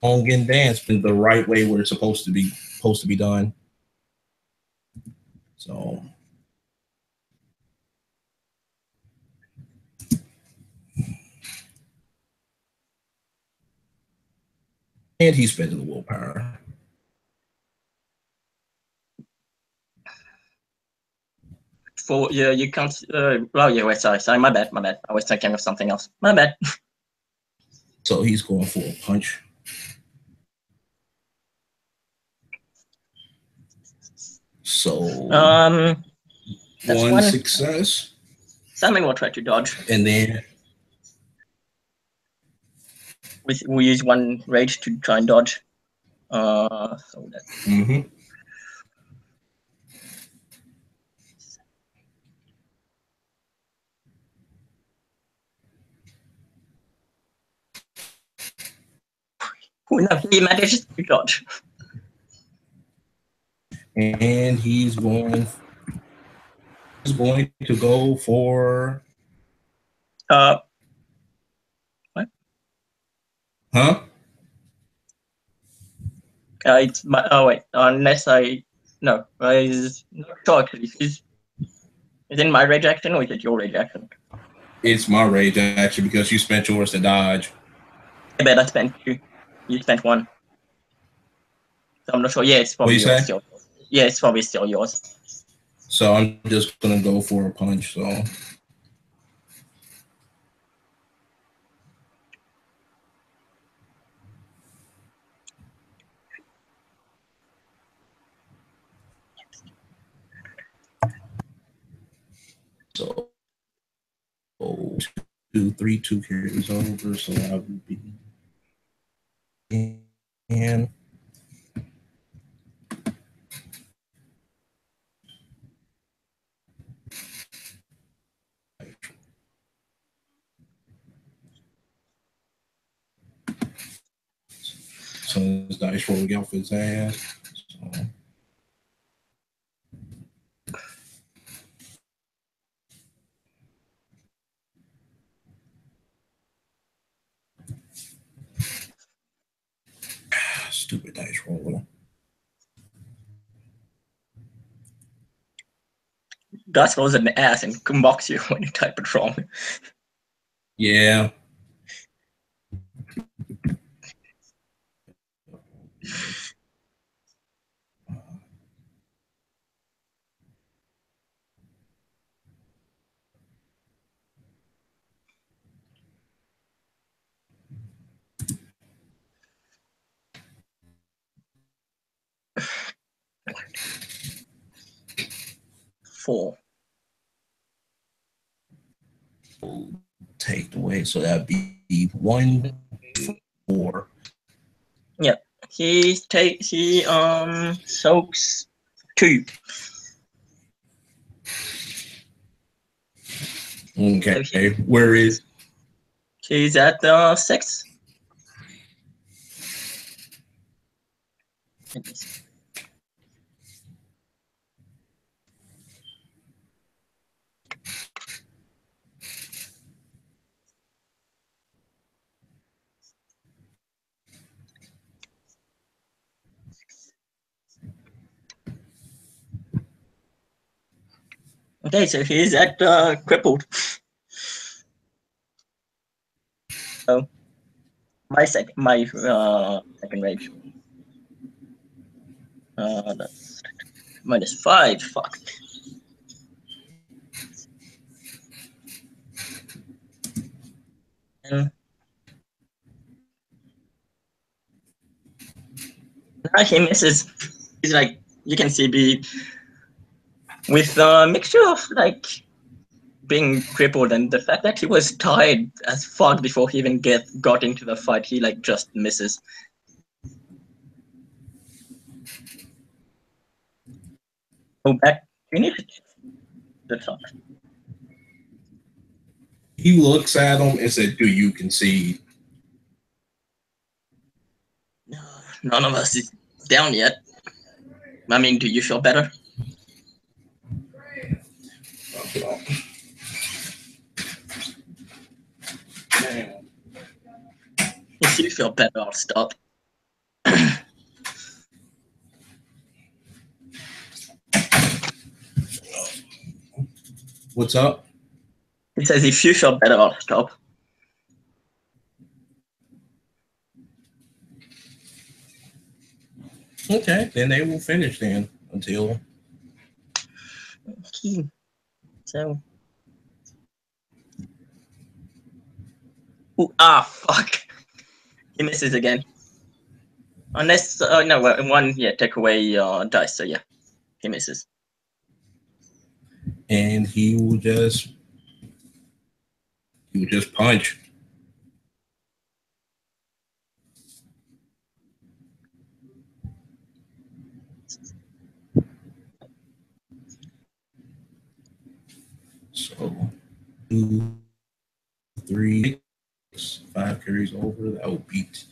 and dance in the right way where it's supposed to be done. So and he's spending the willpower. For you can't. Oh yeah, wait, sorry, my bad. I was thinking of something else. My bad. So he's going for a punch. So That's 1 one. success, Simon will try to dodge. and then We use 1 rage to try and dodge. So that. mm-hmm. No, he manages to dodge. And he's going to go for What? Huh? It's my. Oh wait, unless I. No, he's not sure actually. Is it my rage action or is it your rage action? It's my rage action because you spent yours to dodge. I bet I spent 2. You spent 1. So I'm not sure. Yeah, it's probably What'd you say? still. Yeah, it's probably still yours. So I'm just gonna go for a punch. So 2, 3, 2 carries over. So I would be and so this dice roll off his ass. Stupid dice roller. Dice rolls an ass and mocks you when you type it wrong. Yeah. Four. Take away, so that'd be 1, 4. Yeah, he soaks 2. Okay, where is? He's at 6. Okay, so he's at crippled. So my second rage. That's -5. Fuck. And now he misses. He's like, you can see, be with a mixture of like being crippled and the fact that he was tired as fuck before he even got into the fight, he like just misses. Go back to initiative. The top. He looks at him and said, "Do you concede?" None of us is down yet. I mean, do you feel better? If you feel better, I'll stop. What's up? He says, if you feel better, I'll stop. Okay, then they will finish then until. Okay. So. Ooh, fuck. He misses again. Unless, no, one, take away dice, so yeah, he misses. And he will just punch. So 2, 3, 5 carries over. That will beat.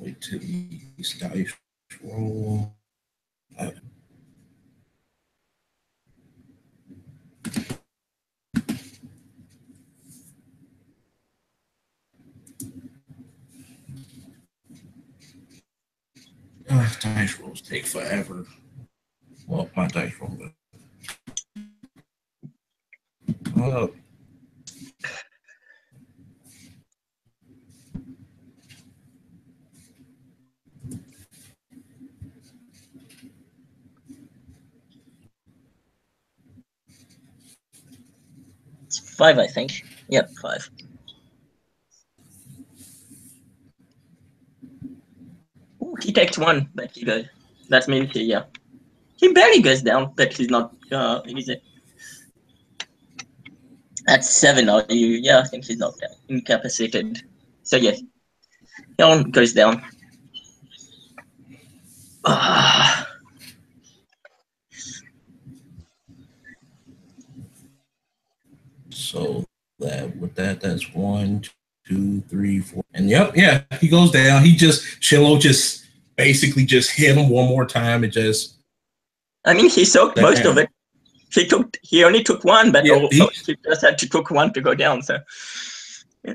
Wait till these dice roll. Dice rolls take forever. Well, my dice roll. It's 5, I think. Yep, 5. Ooh, he takes 1, but he goes. That means he barely goes down, but he's not. He's at 7. Are you? Yeah, I think he's not incapacitated. So yeah, he goes down. So that's 1, 2, 3, 4, and yeah, he goes down. Shinlo just basically just hit him one more time and just. I mean, he soaked most of it. He only took 1, but he just had to took 1 to go down. So. Yeah.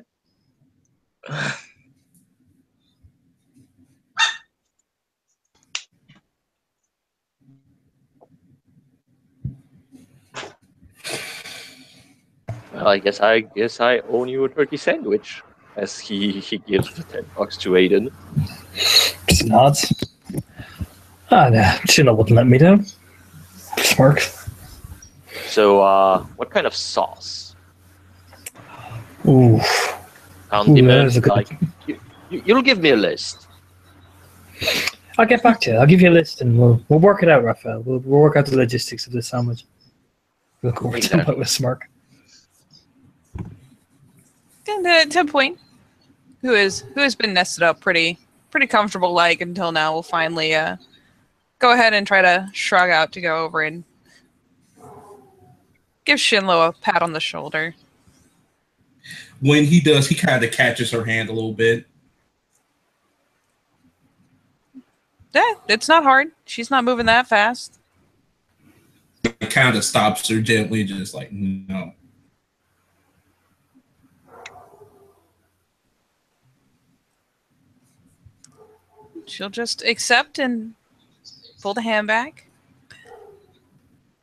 Well, I guess I owe you a turkey sandwich, as he gives the $10 to Aiden. Just nods. No, Chino wouldn't let me down. Smirk. So, what kind of sauce? Ooh. Condiment, you'll give me a list. I'll get back to you. I'll give you a list and we'll work it out, Raphael. We'll work out the logistics of the sandwich. We'll go over to with Smirk. And to Point, who has been nested up pretty comfortable like until now, will finally go ahead and try to shrug out to go over and give Shinlo a pat on the shoulder. When he does, he kind of catches her hand a little bit. Yeah, it's not hard. She's not moving that fast. It kind of stops her gently, just like, no. She'll just accept and pull the hand back.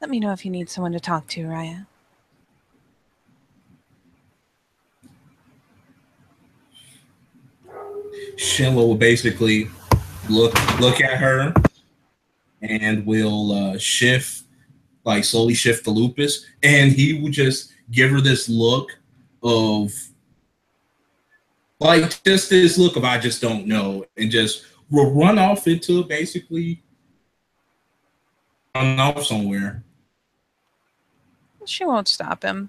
Let me know if you need someone to talk to, Raya. Shinlo will basically look at her and will shift like slowly shift the lupus, and he would just give her this look of like just this look of I just don't know, and just will run off into basically run off somewhere. She won't stop him.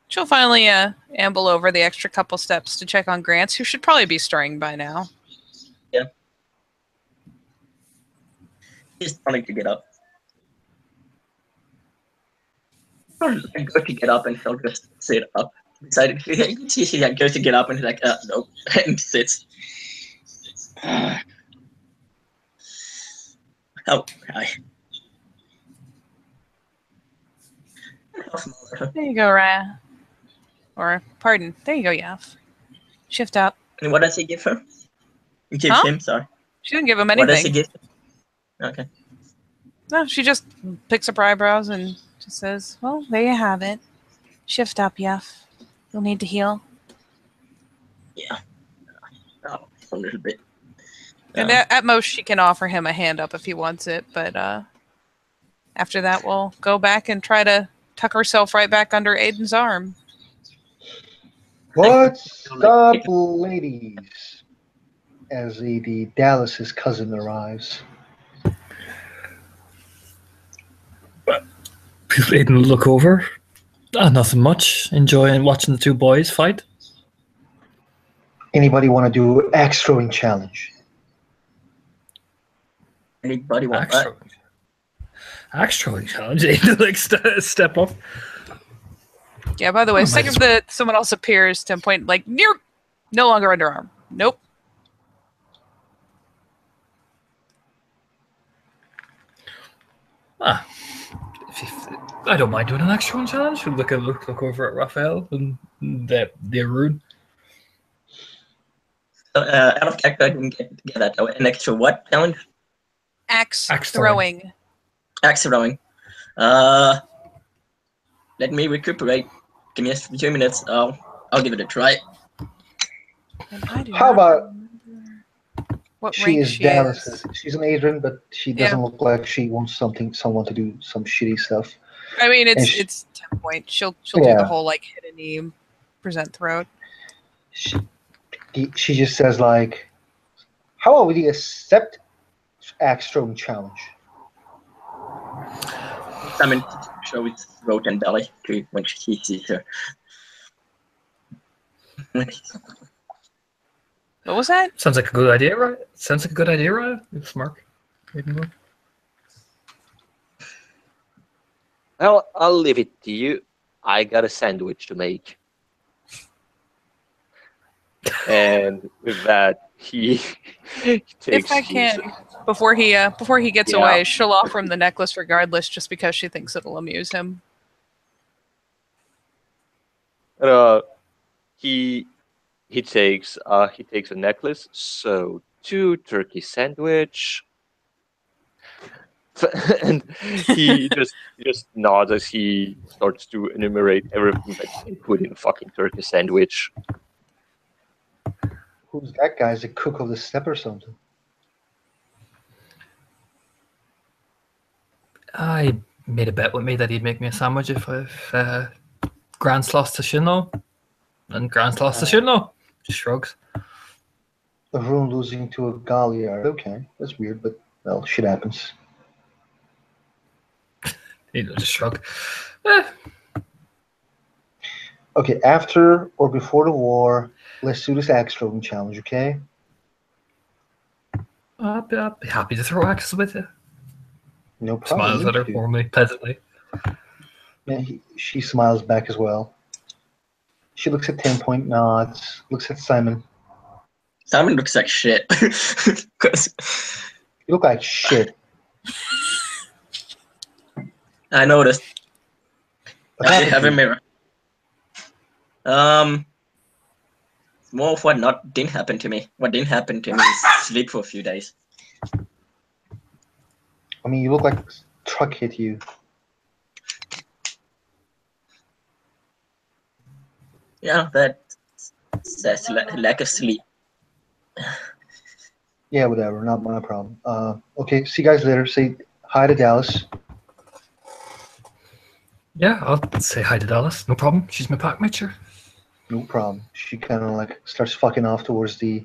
She'll finally amble over the extra couple steps to check on Grants, who should probably be stirring by now. Yeah. He's trying to get up. I go to get up and he'll just sit up. Decided he goes to get up and he's like, nope, and sits. Oh, hi. There you go, Raya. Or, pardon, there you go, Yaf. Shift up. And what does he give her? He gives Huh? him, sorry. She didn't give him What does he anything. give him? Okay. No, she just picks up her eyebrows and just says, well, there you have it. Shift up, Yaf. You'll need to heal. Yeah. Oh, a little bit. And at most, she can offer him a hand up if he wants it, but after that, we'll go back and try to tuck herself right back under Aiden's arm. What's up, ladies? As the Dallas's cousin arrives. Aiden look over. Nothing much. Enjoying watching the two boys fight. Anybody want to do axe throwing challenge? Anybody want Axe that? throwing. Axe throwing challenge. Aiden like step up. Yeah, by the way, Oh, second might as that someone else appears to point, like, near, no longer underarm. Nope. I don't mind doing an axe throwing challenge. Look over at Raphael and the rune. So, out of character, I didn't get that. An extra what challenge? Axe Axe throwing. Axe throwing. Let me recuperate. Give me a few minutes. I'll give it a try. And I do How not about remember what she rank is she Dallas's? is. She's an Adrian, but she doesn't Yeah. look like she wants someone to do some shitty stuff. I mean, And it's 10 point. She'll do Yeah. the whole like hit a knee, present throat. She just says like, "How about we accept axe throwing challenge?" I mean, show its throat and belly to when she sees her. What was that? Sounds like a good idea, right? Sounds like a good idea, right? Smirk. Aiden. Well, I'll leave it to you. I got a sandwich to make. And with that, he takes If I his- can, before he gets Yeah. away, she'll offer him the necklace regardless, just because she thinks it'll amuse him. He takes a necklace. So 2 turkey sandwich. And he just nods as he starts to enumerate everything that he put in a fucking turkey sandwich. Who's that guy? Is a cook of the step or something? I made a bet with me that he'd make me a sandwich if Grant's lost to Shinlo. And Grant's lost to Shinlo. Just shrugs. The room losing to a Galliard. Okay, that's weird, but well, shit happens. He'll just shrug. Okay, after or before the war, let's do this axe throwing challenge, okay? I'll be happy to throw axes with you. No problem. Smiles at her dude. warmly, pleasantly. Yeah, she smiles back as well. She looks at 10-point nods, looks at Simon. Simon looks like shit. 'Cause You look like shit. I noticed. What I happened have to a you? mirror. More of what didn't happen to me. What didn't happen to me is sleep for a few days. I mean, you look like a truck hit you. Yeah, that's lack of sleep. Yeah, whatever, not my problem. Okay, see you guys later. Say hi to Dallas. Yeah, I'll say hi to Dallas. No problem. She's my pack matcher. No problem. She kind of like starts fucking off towards the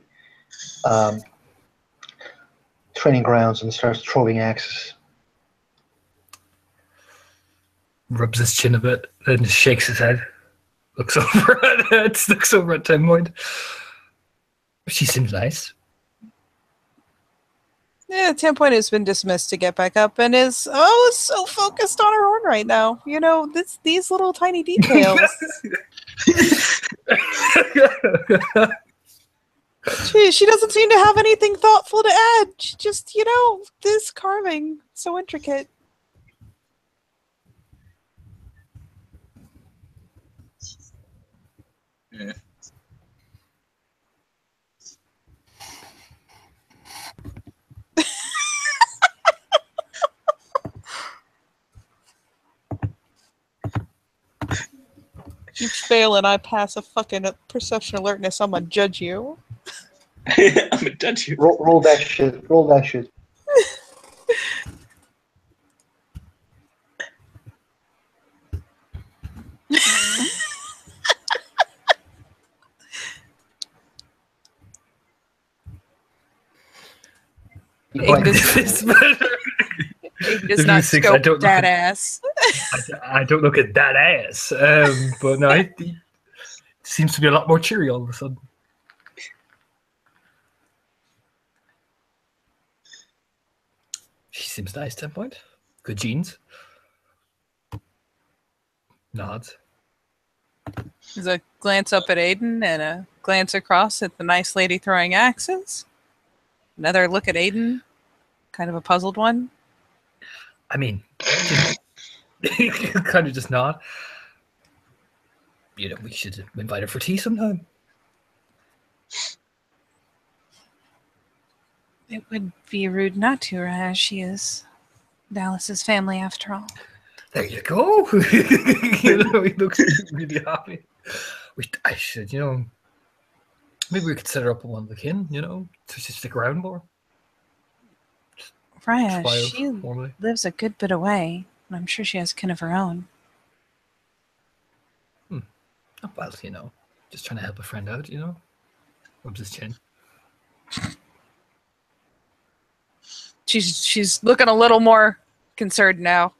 training grounds and starts throwing axes. Rubs his chin a bit, then just shakes his head. Looks over at 10 Point. She seems nice. Yeah, 10 Point has been dismissed to get back up and is so focused on her horn right now. You know, these little tiny details. She doesn't seem to have anything thoughtful to add. She just, this carving, so intricate. Yeah. You fail and I pass a fucking perception alertness, I'm gonna judge you. I'm gonna judge you. Roll that shit. Roll that shit. Aiden does not scope that ass. I don't look at that ass, but no, he seems to be a lot more cheery all of a sudden. She seems nice, 10 Point. Good genes. Nods. There's a glance up at Aiden and a glance across at the nice lady throwing axes. Another look at Aiden, kind of a puzzled one. I mean, kind of just nod. We should invite her for tea sometime. It would be rude not to, as she is Dallas's family after all. There you go. He looks really happy. I should, maybe we could set her up with one of the kin, to just stick around more. Raya, she lives a good bit away, and I'm sure she has kin of her own. Oh, well, just trying to help a friend out, Rubs his chin. She's looking a little more concerned now.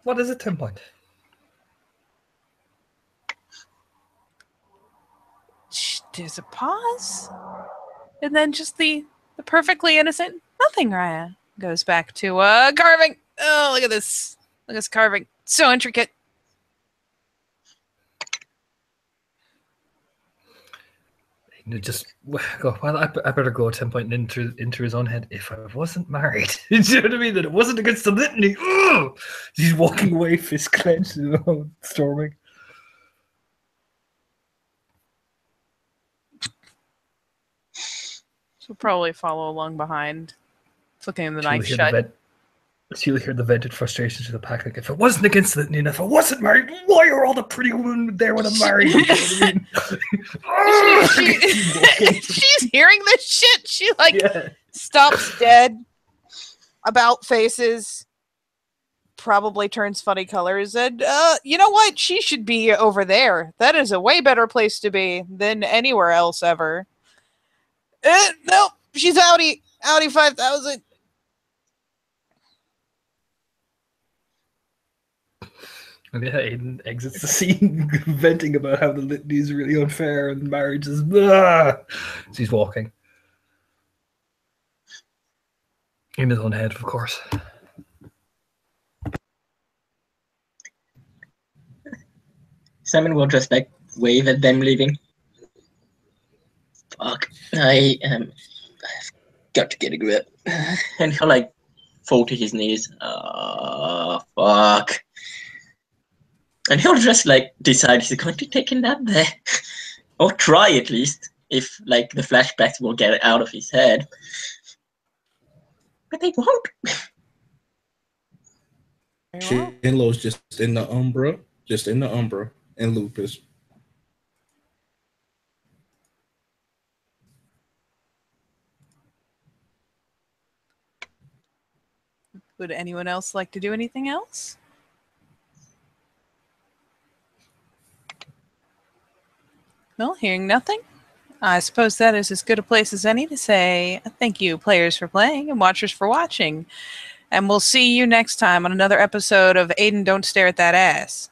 What is it, 10 Point? There's a pause, and then just the perfectly innocent nothing. Raya goes back to carving. Oh, look at this! Look at this carving, so intricate. Just go. Well, I better go 10 Point into his own head. If I wasn't married, do you know what I mean? That it wasn't against the litany. Ugh! He's walking away, fist clenched, storming. She'll probably follow along behind, looking in the knife shut. She'll hear the vented frustrations of the pack. Like, if it wasn't against the litany, and if I wasn't married, why are all the pretty women there when I'm married? You know what I mean? She's hearing this shit. She stops dead, about faces, probably turns funny colors, and you know what? She should be over there. That is a way better place to be than anywhere else ever. Nope, she's Audi 5000. And Aiden exits the scene, venting about how the litany is really unfair and marriage is blah. She's walking. In his own head, of course. Simon will just wave at them leaving. Fuck, I've got to get a grip. And he'll fall to his knees. Fuck. And he'll just decide he's going to take a nap there. Or try at least, if the flashbacks will get it out of his head. But they won't. Shinlo's just in the Umbra, and Lupus. Would anyone else like to do anything else? Well, hearing nothing, I suppose that is as good a place as any to say thank you, players, for playing and watchers for watching. And we'll see you next time on another episode of Aiden, Don't Stare at That Ass.